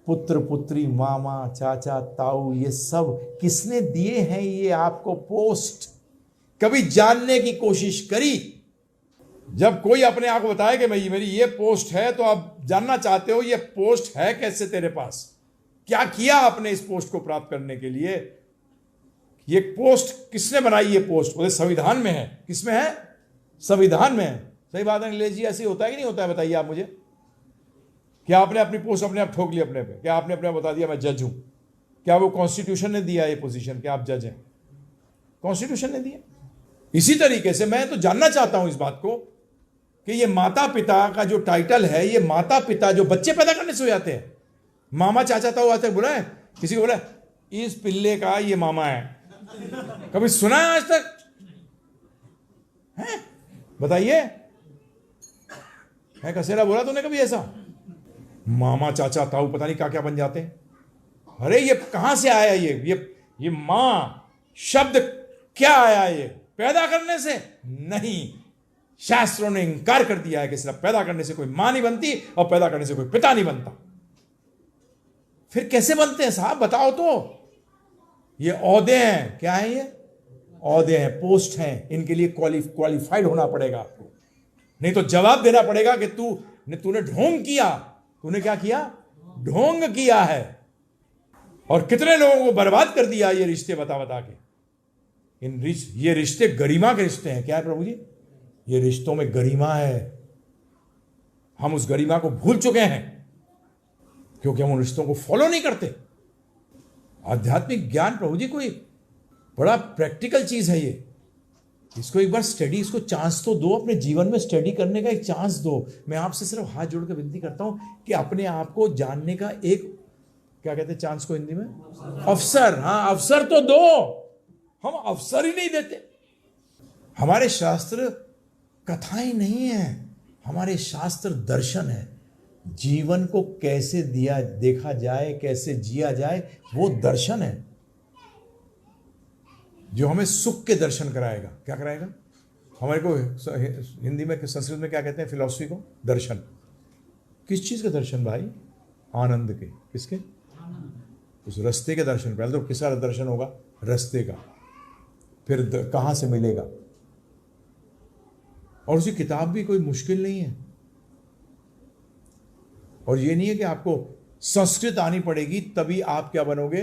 पुत्र पुत्री, मामा, चाचा, ताऊ, ये सब किसने दिए हैं ये आपको पोस्ट? कभी जानने की कोशिश करी? जब कोई अपने आप को बताए कि मेरी ये पोस्ट है, तो आप जानना चाहते हो ये पोस्ट है कैसे तेरे पास? क्या किया आपने इस पोस्ट को प्राप्त करने के लिए? ये पोस्ट किसने बनाई? ये पोस्ट बोले संविधान में है। किसमें है? संविधान में है। सही बात है नीलेश जी, ऐसे होता है कि नहीं होता है? बताइए आप मुझे। क्या आपने अपनी पोस्ट अपने आप ठोक ली अपने पे? क्या आपने अपने आप बता दिया मैं जज हूं? क्या वो कॉन्स्टिट्यूशन ने दिया ये पोजीशन कि आप जज हैं? कॉन्स्टिट्यूशन ने दिया। इसी तरीके से मैं तो जानना चाहता हूं इस बात को कि ये माता पिता का जो टाइटल है, ये माता पिता जो बच्चे पैदा करने से हो जाते हैं, मामा चाचा ताऊ आते बोला है, किसी को बोला इस पिल्ले का ये मामा है, कभी सुना है आज तक? है? बताइए, है कसेरा बोला तूने कभी ऐसा? मामा चाचा ताऊ पता नहीं क्या क्या बन जाते हैं। अरे ये कहां से आया? ये मां शब्द क्या आया? ये पैदा करने से नहीं, शास्त्रों ने इंकार कर दिया है कि सिर्फ पैदा करने से कोई मां नहीं बनती और पैदा करने से कोई पिता नहीं बनता। फिर कैसे बनते हैं साहब, बताओ तो? ये ओहदे हैं। क्या है ये? ओहदे हैं, पोस्ट हैं। इनके लिए क्वालिफाइड होना पड़ेगा आपको, नहीं तो जवाब देना पड़ेगा कि तूने ढोंग किया। तूने क्या किया? ढोंग किया है। और कितने लोगों को बर्बाद कर दिया ये रिश्ते बता बता के। ये रिश्ते गरिमा के रिश्ते हैं। क्या है प्रभु जी? ये रिश्तों में गरिमा है। हम उस गरिमा को भूल चुके हैं क्योंकि हम उन रिश्तों को फॉलो नहीं करते। आध्यात्मिक ज्ञान प्रभु जी कोई बड़ा प्रैक्टिकल चीज है ये। इसको एक बार स्टडी, इसको चांस तो दो, अपने जीवन में स्टडी करने का एक चांस दो। मैं आपसे सिर्फ हाथ जोड़कर विनती करता हूं कि अपने आप को जानने का एक, क्या कहते हैं चांस को हिंदी में? अवसर। हाँ, अवसर तो दो। हम अवसर ही नहीं देते। हमारे शास्त्र कथाएं नहीं है, हमारे शास्त्र दर्शन है। जीवन को कैसे देखा जाए, कैसे जिया जाए, वो दर्शन है जो हमें सुख के दर्शन कराएगा। क्या कराएगा? हमारे को हिंदी में, संस्कृत में क्या कहते हैं फिलॉसफी को? दर्शन। किस चीज के दर्शन भाई? आनंद के। किसके? उस रास्ते के दर्शन। पहले तो किसका दर्शन होगा? रास्ते का। फिर कहां से मिलेगा? और उसकी किताब भी कोई मुश्किल नहीं है। और ये नहीं है कि आपको संस्कृत आनी पड़ेगी तभी आप क्या बनोगे?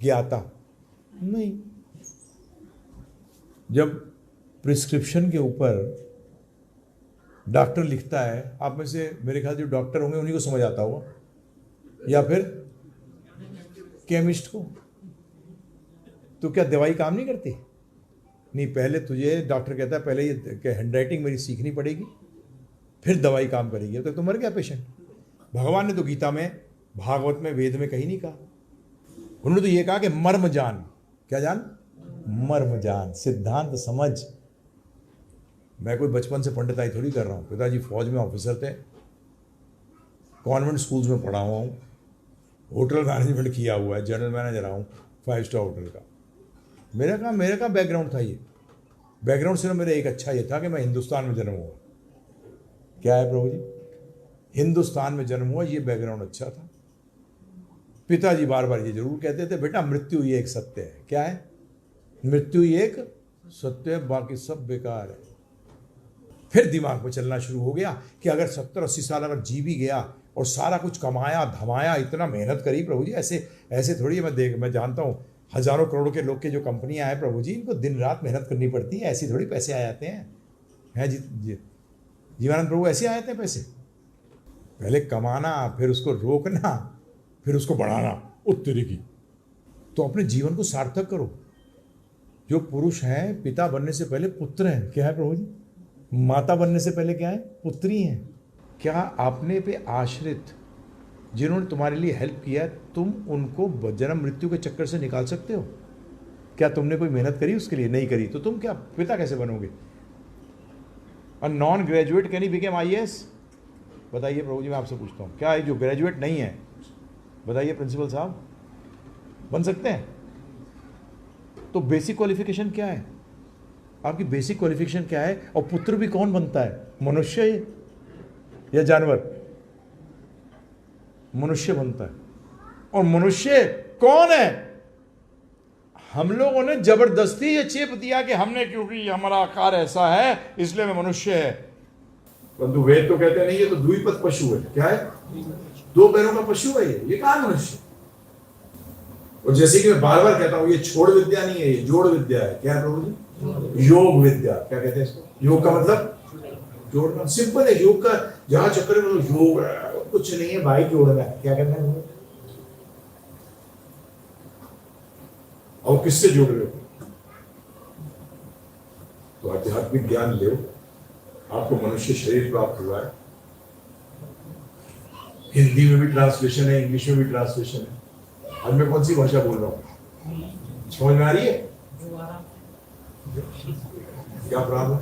ज्ञाता। नहीं। जब प्रिस्क्रिप्शन के ऊपर डॉक्टर लिखता है, आप में से मेरे ख्याल जो डॉक्टर होंगे उन्हीं को समझ आता होगा, या फिर केमिस्ट को, तो क्या दवाई काम नहीं करती? नहीं, पहले तुझे डॉक्टर कहता है पहले ये हैंडराइटिंग मेरी सीखनी पड़ेगी, फिर दवाई काम करेगी। अब तक तो मर गया पेशेंट। भगवान ने तो गीता में, भागवत में, वेद में कहीं नहीं कहा। उन्होंने तो ये कहा कि मर्म जान। क्या जान? मर्म जान, सिद्धांत समझ। मैं कोई बचपन से पंडिताई थोड़ी कर रहा हूँ। पिताजी फौज में ऑफिसर थे, कॉन्वेंट स्कूल्स में पढ़ा हुआ हूँ, होटल मैनेजमेंट किया हुआ है, जनरल मैनेजर रहा हूँ 5 स्टार होटल का। मेरा का बैकग्राउंड था। ये बैकग्राउंड सिर्फ मेरा एक अच्छा ये था कि मैं हिंदुस्तान में जन्म हुआ। क्या है प्रभु जी? हिंदुस्तान में जन्म हुआ, ये बैकग्राउंड अच्छा था। पिताजी बार बार ये जरूर कहते थे, बेटा मृत्यु ही एक सत्य है। क्या है? मृत्यु ही एक सत्य है, बाकी सब बेकार है। फिर दिमाग में चलना शुरू हो गया कि अगर 70-80 साल अगर जी भी गया और सारा कुछ कमाया धमाया, इतना मेहनत करी प्रभु जी, ऐसे थोड़ी। मैं जानता हूँ हजारों करोड़ों के लोग के जो कंपनियां हैं प्रभु जी, इनको दिन रात मेहनत करनी पड़ती है, ऐसी थोड़ी पैसे आ जाते हैं। जीवानंद प्रभु ऐसे आ जाते हैं पैसे? पहले कमाना, फिर उसको रोकना, फिर उसको बढ़ाना, उत्तरी की। तो अपने जीवन को सार्थक करो। जो पुरुष हैं, पिता बनने से पहले पुत्र हैं। क्या है प्रभु जी? माता बनने से पहले क्या है? पुत्री हैं। क्या आपने पे आश्रित जिन्होंने तुम्हारे लिए हेल्प किया, तुम उनको जन्म मृत्यु के चक्कर से निकाल सकते हो? क्या तुमने कोई मेहनत करी उसके लिए? नहीं करी, तो तुम क्या पिता कैसे बनोगे? A non graduate can he become IAS? बताइए प्रभु जी, मैं आपसे पूछता हूँ, क्या जो ग्रेजुएट नहीं है, बताइए प्रिंसिपल साहब, बन सकते हैं? तो बेसिक क्वालिफिकेशन क्या है? आपकी बेसिक क्वालिफिकेशन क्या है? और पुत्र भी कौन बनता है? मनुष्य या जानवर? मनुष्य बनता है। और मनुष्य कौन है? हम लोगों ने जबरदस्ती ये चेप दिया कि हमने, क्योंकि हमारा आकार ऐसा है इसलिए मैं मनुष्य है। परंतु वेद तो कहते नहीं, ये तो द्विपद पशु है। क्या है? दो पैरों का पशु है ये कहाँ मनुष्य? और जैसे कि मैं बार बार कहता हूं, ये छोड़ विद्या नहीं है, ये जोड़ विद्या है। क्या है प्रभु जी? योग विद्या। क्या कहते हैं इसको? योग का मतलब जोड़ना। सिंपल है योग का, जहां चक्कर में योग कुछ नहीं है भाई, जोड़ना है। क्या करना है? और किससे जोड़ रहे हो? तो आध्यात्मिक ज्ञान लो, आपको मनुष्य शरीर प्राप्त हुआ है। हिंदी में भी ट्रांसलेशन है, इंग्लिश में भी ट्रांसलेशन है। आज मैं कौन सी भाषा बोल रहा हूं? समझ में आ रही है? क्या प्रॉब्लम?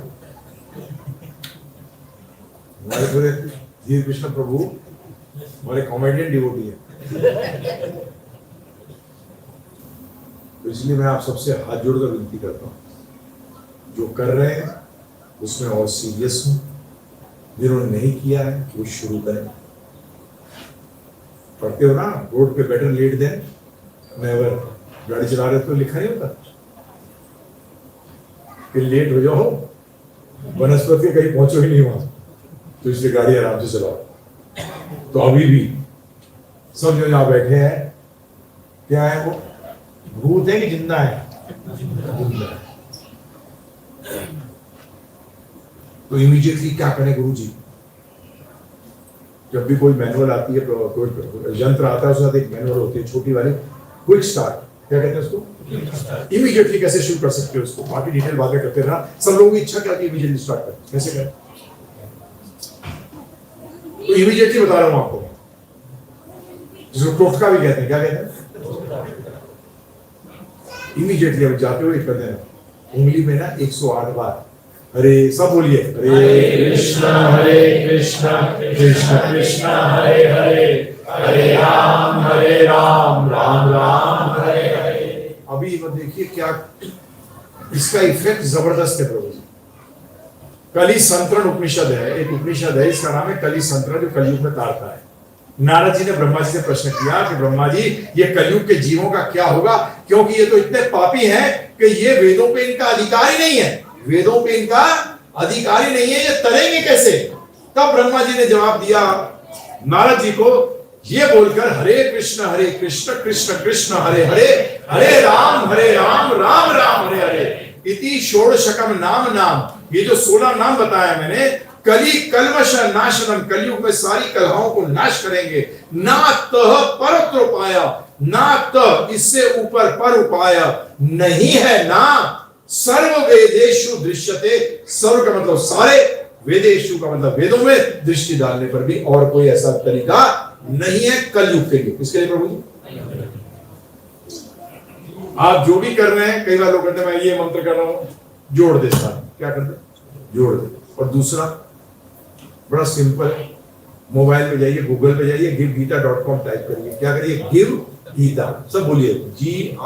हमारे पूरे धीर कृष्ण प्रभु हमारे कॉमेडियन डिवोटी है। तो इसलिए मैं आप सबसे हाथ जोड़कर विनती करता हूं, जो कर रहे हैं उसमें और सीरियस हूं। जिन्होंने नहीं किया है वो शुरू करें। पढ़ते हो ना, रोड पे बेटर लेट देन नेवर। गाड़ी चला रहे तो लिखा नहीं होता कि लेट हो जाओ, वनस्पति के कहीं पहुंचो ही नहीं वहां, तो इसलिए गाड़ी आराम से चलाओ। तो अभी भी सब जो यहाँ बैठे हैं, क्या है वो? भूत है कि जिंदा है? जिंदा है। तो इमीडिएटली क्या करें गुरु जी? जब भी कोई मैनुअल आती है, कोई यंत्र आता है, उसके साथ एक मैनुअल होती है छोटी वाली, क्विक स्टार्ट। क्या कहते हैं उसको? इमीडिएटली कैसे शुरू कर सकते हो उसको? बाकी डिटेल बातें करते रहना। सब लोगों की इच्छा क्या है? इमीडिएटली स्टार्ट करें। कैसे करें? तो इमीडिएटली बता रहा हूं आपको, जिसको टोटका भी कहते हैं। क्या कहते हैं? इमीडिएटली अब जाते हुए कर देना, उंगली में ना 108 बार हरे, सब बोलिए, हरे कृष्णा कृष्ण कृष्ण हरे हरे, हरे राम राम राम हरे हरे। अभी देखिए क्या इसका इफेक्ट जबरदस्त है प्रभु जी। कली संतरण उपनिषद है, एक उपनिषद है, इसका नाम है कली संतरण, जो कलयुग में तारता है। नारद जी ने ब्रह्मा जी से प्रश्न किया कि ब्रह्मा जी, ये कलयुग के जीवों का क्या होगा, क्योंकि ये तो इतने पापी हैं कि ये वेदों पे इनका अधिकार ही नहीं है, वेदों पे इनका अधिकार ही नहीं है, ये तरेंगे कैसे? तब ब्रह्मा जी ने जवाब दिया नारद जी को, ये बोलकर, हरे कृष्ण कृष्ण कृष्ण हरे हरे, हरे राम राम राम हरे हरे, इति षोडशकम नाम नाम। ये जो 16 नाम बताया मैंने, कली कलमश नाशनम, कलयुग में सारी कलहाओं को नाश करेंगे। ना तह परत्र उपाया, ना तह इससे ऊपर पर उपाय नहीं है ना। सर्व वेदेषु दृश्यते, सर्व का मतलब सारे, वेदेषु का मतलब वेदों में, दृष्टि डालने पर भी और कोई ऐसा तरीका नहीं है कलयुग के लिए। इसके लिए प्रभु जी आप जो भी कर रहे हैं, कई बार लोग कहते हैं मैं ये मंत्र कर रहा हूं, जोड़ दे साथ। क्या करते? जोड़ दे। और दूसरा बड़ा सिंपल, मोबाइल पे जाइए, गूगल पे जाइए, givegita.com टाइप करिए। क्या करिए? गिव गीता। सब बोलिए, GIVEGITA.com।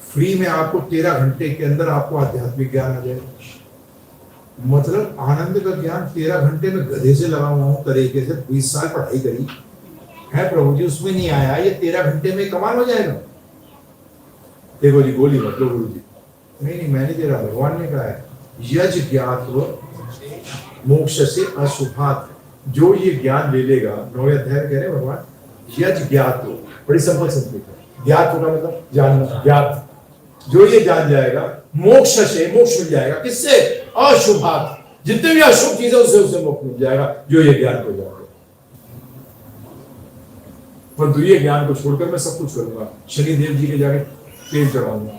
फ्री में आपको 13 घंटे के अंदर आपको आध्यात्मिक ज्ञान आ जाएगा। मतलब आनंद का ज्ञान 13 घंटे में गधे से लगा हुआ हूं तरीके से, 20 साल पढ़ाई करी है प्रभु जी, उसमें नहीं आया। ये 13 घंटे में कमाल हो जाएगा। देखो जी, गोली मत लो गुरु जी। नहीं, मैंने दे रहा, भगवान ने कहा है, यज ज्ञात्व मोक्ष से अशुभात। जो ये ज्ञान ले लेगा, 9वें अध्याय कह रहे हैं भगवान, यज ज्ञात्व, बड़ी सिंपल संस्कृत। ज्ञात होगा मतलब जानना, ज्ञात। जो ये जान जाएगा, मोक्ष से, मोक्ष मिल जाएगा। किससे? अशुभात। जितने भी अशुभ चीजें उससे मोक्ष मिल जाएगा, जो ये ज्ञान को जाएगा। परंतु ये ज्ञान को छोड़कर मैं सब कुछ करूंगा। शनिदेव जी के जाके तेल चढ़ाऊंगा।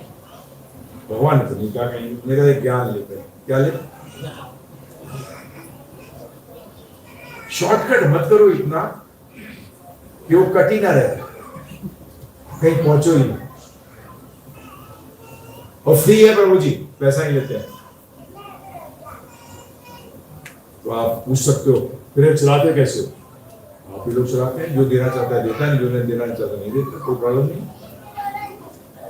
भगवान ने तो नहीं कहा कहीं, मेरा एक ज्ञान लेकर। क्या ले? शॉर्टकट मत करो इतना कि वो कट ही ना रहे, कहीं पहुंचो ही ना। और फ्री है प्रभु जी, पैसा नहीं लेते हैं। तो आप पूछ सकते हो फिर चलाते कैसे हो? आप ही लोग चलाते हैं, जो देना चाहता है देता है, जो नहीं देना चाहता नहीं देता, कोई प्रॉब्लम नहीं।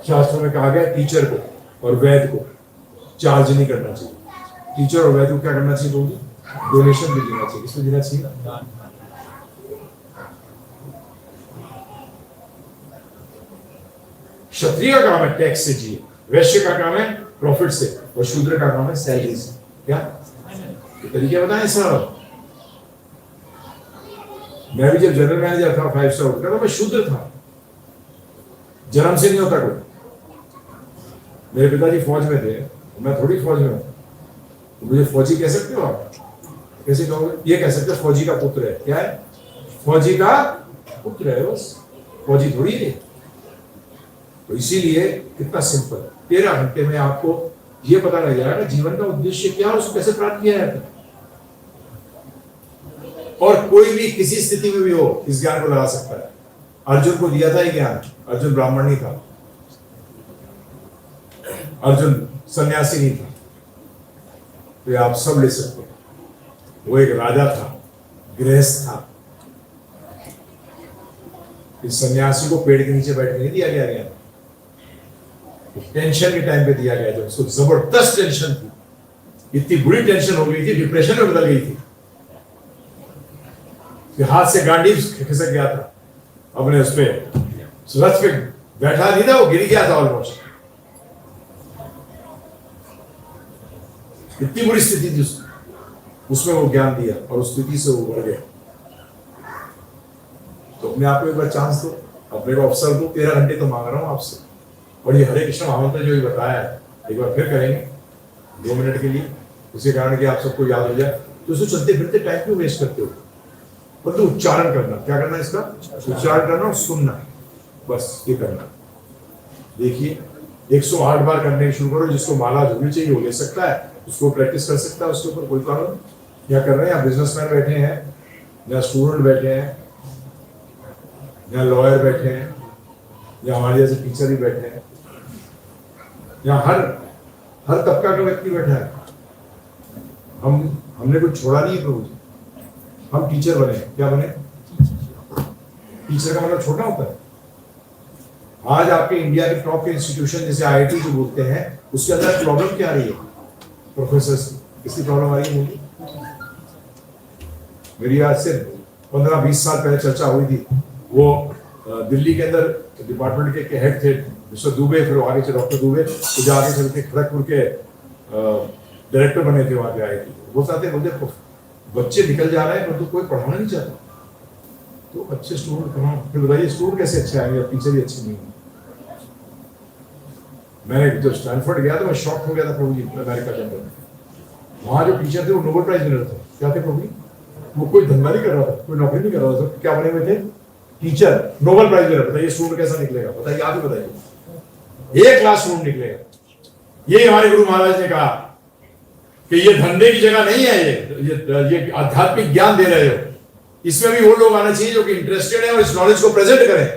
शास्त्र में कहा गया टीचर को और वैद्य को चार्ज नहीं करना चाहिए। टीचर और वैद्य को क्या करना चाहिए? बोलिए, डोनेशन भी देना चाहिए। किसको देना चाहिए? क्षत्रिय का काम है टैक्स से जिए, वैश्य का काम है प्रॉफिट से, और शूद्र का काम है सैलरी से। क्या ये तरीके बताएं सर? मैं भी जब जनरल मैनेजर था 5 स्टार होटल का, तो मैं शूद्र था, जन्म से नहीं होता कोई। मेरे पिताजी फौज में थे, मैं थोड़ी फौज में हूं, तो मुझे फौजी कह सकते हो आप? कैसे कहोगे? ये कह सकते हो फौजी का पुत्र है। क्या है? फौजी का पुत्र है, बस, फौजी थोड़ी है। तो इसीलिए कितना सिंपल, 13 घंटे में आपको ये पता लग जाएगा जीवन का उद्देश्य क्या है, उसको कैसे प्राप्त किया है। और कोई भी किसी स्थिति में भी हो इस ज्ञान को लगा सकता है। अर्जुन को दिया था ये ज्ञान, अर्जुन ब्राह्मण नहीं था, अर्जुन सन्यासी नहीं था, तो ये आप सब ले सकते हैं। वो एक राजा था, गृहस्थ था। इस सन्यासी को पेड़ के नीचे बैठने नहीं दिया गया ज्ञान, टेंशन के टाइम पे दिया गया, जब उसको जबरदस्त टेंशन थी, इतनी बुरी टेंशन हो गई थी, डिप्रेशन में बदल गई थी कि हाथ से गांडी खिसक गया था अपने उस पे, रथ पे बैठा नहीं था, वो गिर गया था ऑलमोस्ट। इतनी बुरी स्थिति थी उसमें वो ज्ञान दिया और उस स्थिति से वो बढ़ गया। तो अपने आप को एक बार चांस दो, अपने को अवसर दो। 13 घंटे तो मांग रहा हूं आपसे, और ये हरे कृष्ण महामंत्र जो ये बताया है एक बार फिर करेंगे 2 मिनट के लिए, उसी कारण कि आप सबको याद हो जाए। तो उसको चलते फिरते टाइम क्यों वेस्ट करते हो? मतलब उच्चारण करना, क्या करना है इसका? उच्चारण करना और सुनना, बस ये करना। देखिए 108 बार करने शुरू करो। जिसको माला जो भी चाहिए वो ले सकता है, उसको प्रैक्टिस कर सकता है, उसके ऊपर कोई प्रॉब्लम। क्या कर रहे हैं? या बिजनेसमैन बैठे हैं, या स्टूडेंट बैठे हैं, या लॉयर बैठे हैं, या हमारे जैसे टीचर भी बैठे हैं, या हर तबका का व्यक्ति बैठा है। हमने कुछ छोड़ा नहीं है प्रभु जी, हम टीचर बने। क्या बने? टीचर का मतलब छोटा होता है। आज आपके इंडिया के टॉप के इंस्टीट्यूशन जैसे IIT जो बोलते हैं, उसके अंदर प्रॉब्लम क्या आ रही है? प्रोफेसर किसकी प्रॉब्लम आ रही है? मेरी आज से 15-20 साल पहले चर्चा हुई थी। वो दिल्ली के अंदर डिपार्टमेंट के हेड थे मिस्टर दुबे, फिर आगे से डॉक्टर दुबे, तो जो आगे चल के खड़गपुर के डायरेक्टर बने थे वहां पे IIT। वो चाहते बोलते बच्चे निकल जा रहे हैं परंतु कोई पढ़ाना नहीं चाहता, तो अच्छे स्टूडेंट कहाँ? फिर बताइए स्टूडेंट कैसे अच्छे आएंगे, टीचर भी अच्छे नहीं है। मैंने जब स्टैनफोर्ड गया तो मैं शॉक हो गया था प्रभु जी, अमेरिका के अंदर। वहां जो टीचर थे वो नोबेल प्राइज विनर थे। क्या थे प्रभु जी? वो कोई धंधा नहीं कर रहा था, कोई नौकरी नहीं कर रहा था, क्या बने हुए थे? Teacher, Nobel prize winner. बताइए स्टूडेंट कैसा निकलेगा? बताइए, आप ही बताइए। 1 लाख स्टूडेंट निकलेगा। ये हमारे गुरु महाराज ने कहा कि ये धंधे की जगह नहीं है, ये आध्यात्मिक ज्ञान दे रहे हो। इसमें भी वो लोग आना चाहिए जो कि इंटरेस्टेड है और इस नॉलेज को प्रेजेंट करें,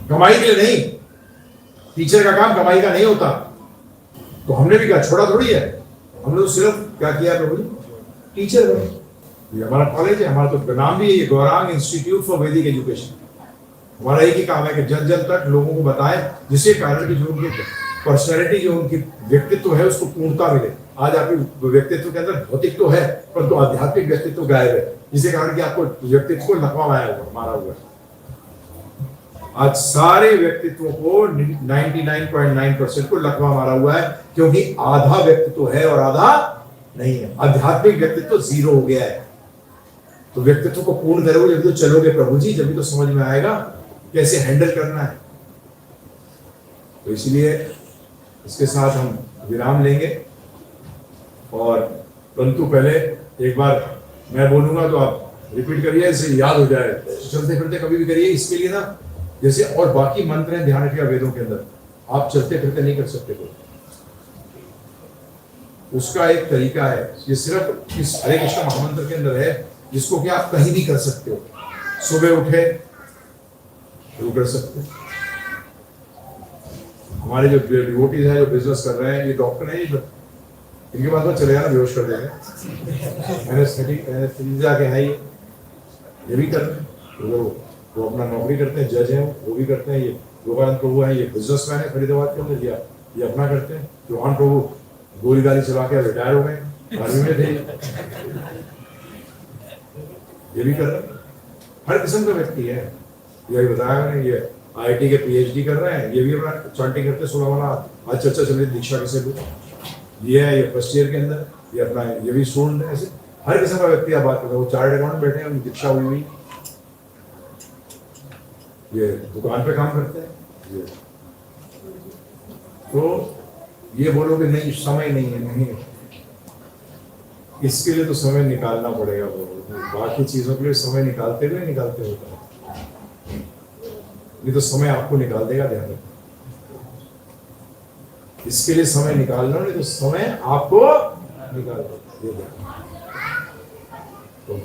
कमाई के लिए नहीं। टीचर का काम कमाई का नहीं होता। तो हमने भी क्या छोड़ा थोड़ी है, हमने तो सिर्फ क्या किया प्रभु जी? टीचर बने। ये हमारा कॉलेज है, हमारा तो नाम भी है ये गौरांग इंस्टीट्यूट फॉर वैदिक एजुकेशन। हमारा एक ही काम है कि जन जन तक लोगों को बताएं, जिसके कारण की जो उनकी पर्सनैलिटी, जो उनकी व्यक्तित्व है उसको पूर्णता मिले। आज आपके व्यक्तित्व के अंदर भौतिक तो है परंतु आध्यात्मिक व्यक्तित्व गायब है, जिसके कारण कि आपको व्यक्तित्व को लकवा मारा हुआ है। आज सारे व्यक्तित्वों को 99.9% को लकवा मारा हुआ है, क्योंकि आधा व्यक्तित्व है और आधा नहीं है। आध्यात्मिक व्यक्तित्व 0 हो गया है। तो व्यक्तित्व को पूर्ण करोगे जब तो चलोगे प्रभु जी, जब भी तो समझ में आएगा कैसे हैंडल करना है। तो इसलिए इसके साथ हम विराम लेंगे, और परंतु पहले एक बार मैं बोलूंगा तो आप रिपीट करिए, इसे याद हो जाए। चलते फिरते कभी भी करिए। इसके लिए ना जैसे और बाकी मंत्र हैं ध्यान रखिएगा वेदों के अंदर, आप चलते फिरते नहीं कर सकते कोई। उसका एक तरीका है, ये सिर्फ इस हरे कृष्ण महामंत्र के अंदर है, जिसको कि आप कहीं भी कर सकते हो। सुबह उठे शुरू कर सकते हो। हमारे जो डिवोटीज हैं जो बिजनेस कर रहे हैं, ये डॉक्टर हैं, इनके बाद तो चले जाना, बेहोश कर देंगे। एनेस्थीसिया के है ये भी कर रहे हैं, तो वो अपना नौकरी करते हैं, जज हैं, वो भी करते हैं। ये गोपानंद प्रभु है, ये बिजनेसमैन है फरीदाबाद के अंदर, ये अपना करते हैं। चौहान प्रभु गोली गाली चला के रिटायर हो गए, आर्मी में थे, ये भी कर रहे हैं। हर किस्म का व्यक्ति है। ये बताया मैंने, ये IIT के PhD कर रहे हैं, ये भी अपना चांटिंग करते 16 वाला। आज चर्चा चल रही दीक्षा किसे भी, ये है, ये फर्स्ट ईयर के अंदर, ये अपना ये भी स्टूडेंट है। ऐसे हर किस्म का व्यक्ति आप बात करते हैं। वो चार्टर्ड अकाउंटेंट बैठे हैं, उनकी दीक्षा हुई, ये दुकान पे काम करते हैं। ये तो ये बोलोगे नहीं समय नहीं है, नहीं, इसके लिए तो समय निकालना पड़ेगा। बाकी चीजों के लिए समय निकालते होता है, नहीं तो समय आपको निकाल देगा, ध्यान रखना। इसके लिए समय निकाल लो, नहीं तो समय आपको निकाल देगा। तो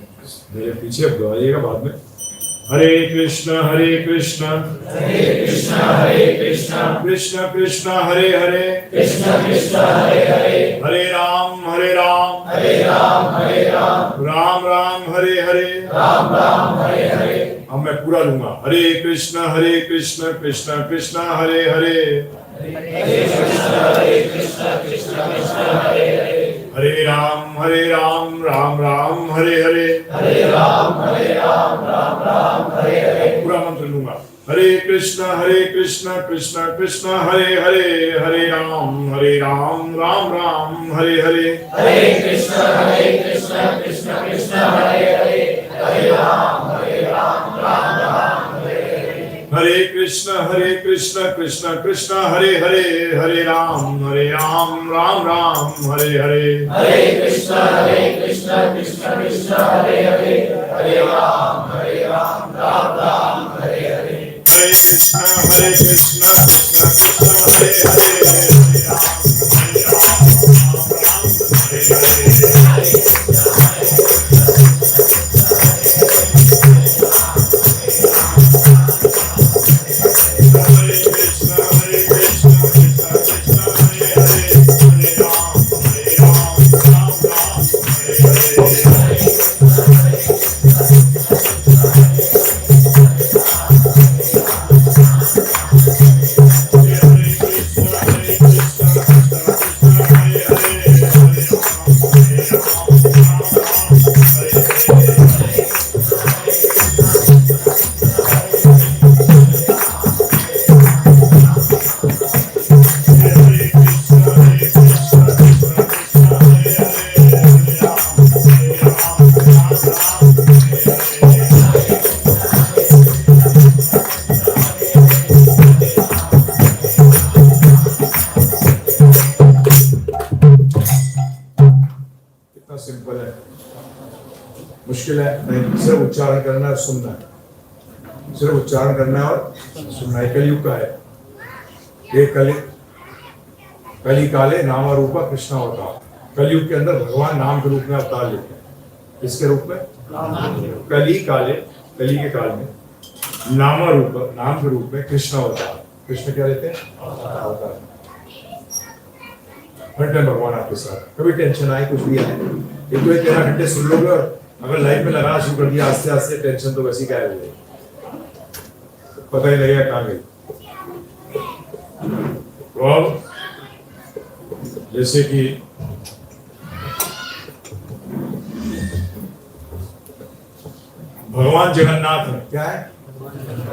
मेरे पीछे दोहराइएगा बाद में। हरे कृष्ण कृष्ण कृष्ण कृष्ण हरे हरे, हरे राम राम राम हरे हरे। अब मैं पूरा लूंगा। हरे कृष्ण कृष्ण कृष्ण हरे हरे, हरे राम राम राम हरे हरे। पूरा मंत्र लूंगा। हरे कृष्ण कृष्ण कृष्ण हरे हरे, हरे राम राम राम हरे हरे। हरे कृष्ण कृष्ण कृष्ण हरे हरे, हरे राम राम राम हरे हरे। हरे कृष्ण कृष्ण कृष्ण हरे हरे, हरे राम राम राम हरे हरे। हरे कृष्ण कृष्ण कृष्ण हरे हरे, हरे राम राम राम हरे हरे। हरे कृष्ण कृष्ण कृष्ण हरे हरे, हरे राम हरे हरे। सिंपल है, मुश्किल है नहीं। सिर्फ उच्चारण करना है, सुनना है, सिर्फ उच्चारण करना है और सुनना है। कलयुग का है ये, कली काले नाम रूपा कृष्णा होता। कलयुग के अंदर भगवान नाम के रूप में अवतार लेते हैं। किसके रूप में? कली काले, कली के काल में नाम रूप, नाम के रूप में कृष्णा होता। कृष्ण क्या लेते हैं? अवतार। हर टाइम भगवान आपके साथ, कभी टेंशन आए कुछ भी आए, एक तो 13 घंटे सुन लोगे और अगर लाइफ में लगाना शुरू कर दिया आस्ते आस्ते, टेंशन तो वैसी गायब हो गई, पता ही लगेगा कहाँ गई। तो अब जैसे कि भगवान जगन्नाथ है, क्या है?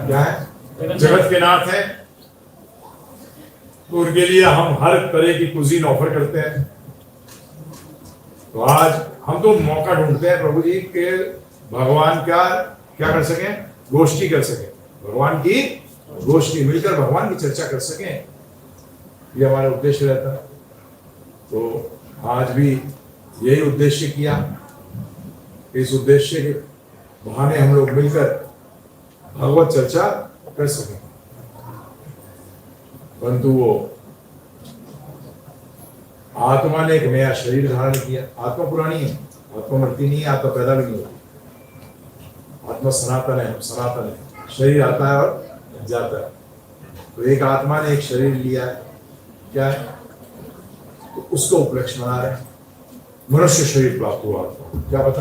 क्या है? जगत के नाथ है। तो उनके लिए हम हर तरह की कुजीन ऑफर करते हैं। तो आज हम तो मौका ढूंढते हैं प्रभु जी के भगवान क्या क्या कर सकें, गोष्ठी कर सकें, भगवान की गोष्ठी, मिलकर भगवान की चर्चा कर सकें, ये हमारा उद्देश्य रहता है। तो आज भी यही उद्देश्य किया। इस उद्देश्य के बहाने हम लोग मिलकर भगवत चर्चा कर सकें। परंतु वो आत्मा ने एक नया शरीर धारण किया। आत्मा पुरानी है, आत्मा मरती नहीं है, आत्मा पैदा भी नहीं होती। आत्मा सनातन है, सनातन है। शरीर आता है और जाता है। तो एक आत्मा ने एक शरीर लिया है, क्या है? तो उसको उपलक्ष्य मना रहे हैं। मनुष्य शरीर प्राप्त हुआ आपको, क्या पता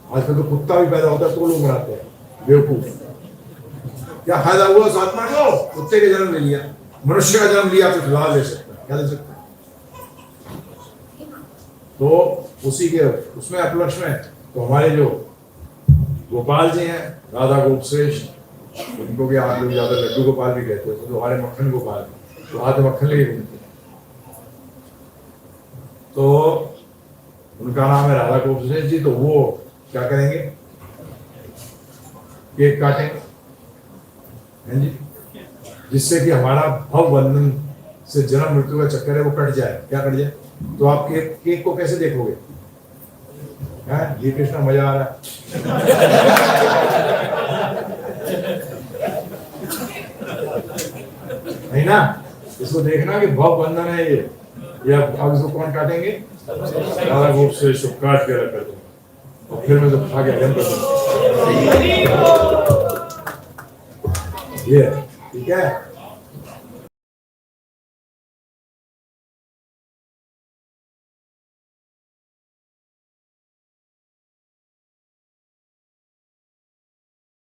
आजकल तो कुत्ता भी पैदा होता है तो लोग मनाते हैं, बेवकूफ। क्या फायदा हुआ उस आत्मा को? कुत्ते के जन्म ले लिया, मनुष्य का जन्म लिया तो लाभ ले सकता है, क्या ले सकता है? तो उसी के उसमें उपलक्ष्य में तो हमारे जो गोपाल जी हैं, राधा गोप श्रेष्ठ, उनको भी आप लोग ज्यादा लड्डू गोपाल भी कहते हैं, तो हमारे मक्खन गोपाल, तो हाथ मक्खन लेके घूमते हैं। तो उनका नाम है राधा गोप श्रेष्ठ जी। तो वो क्या करेंगे? केक काटेंगे, हैं जी, जिससे कि हमारा भव बंधन से जन्म मृत्यु का चक्कर है वो कट जाए। क्या कट जाए? तो आप केक को कैसे देखोगे? हैं जी कृष्णा, मजा आ रहा है ना? इसको देखना कि भव बंधन है ये। अब इसको कौन काटेंगे? राधा गोप से इसको काट के रख कर और फिर मैं तो खा के हजम कर दूंगा। ये ठीक है।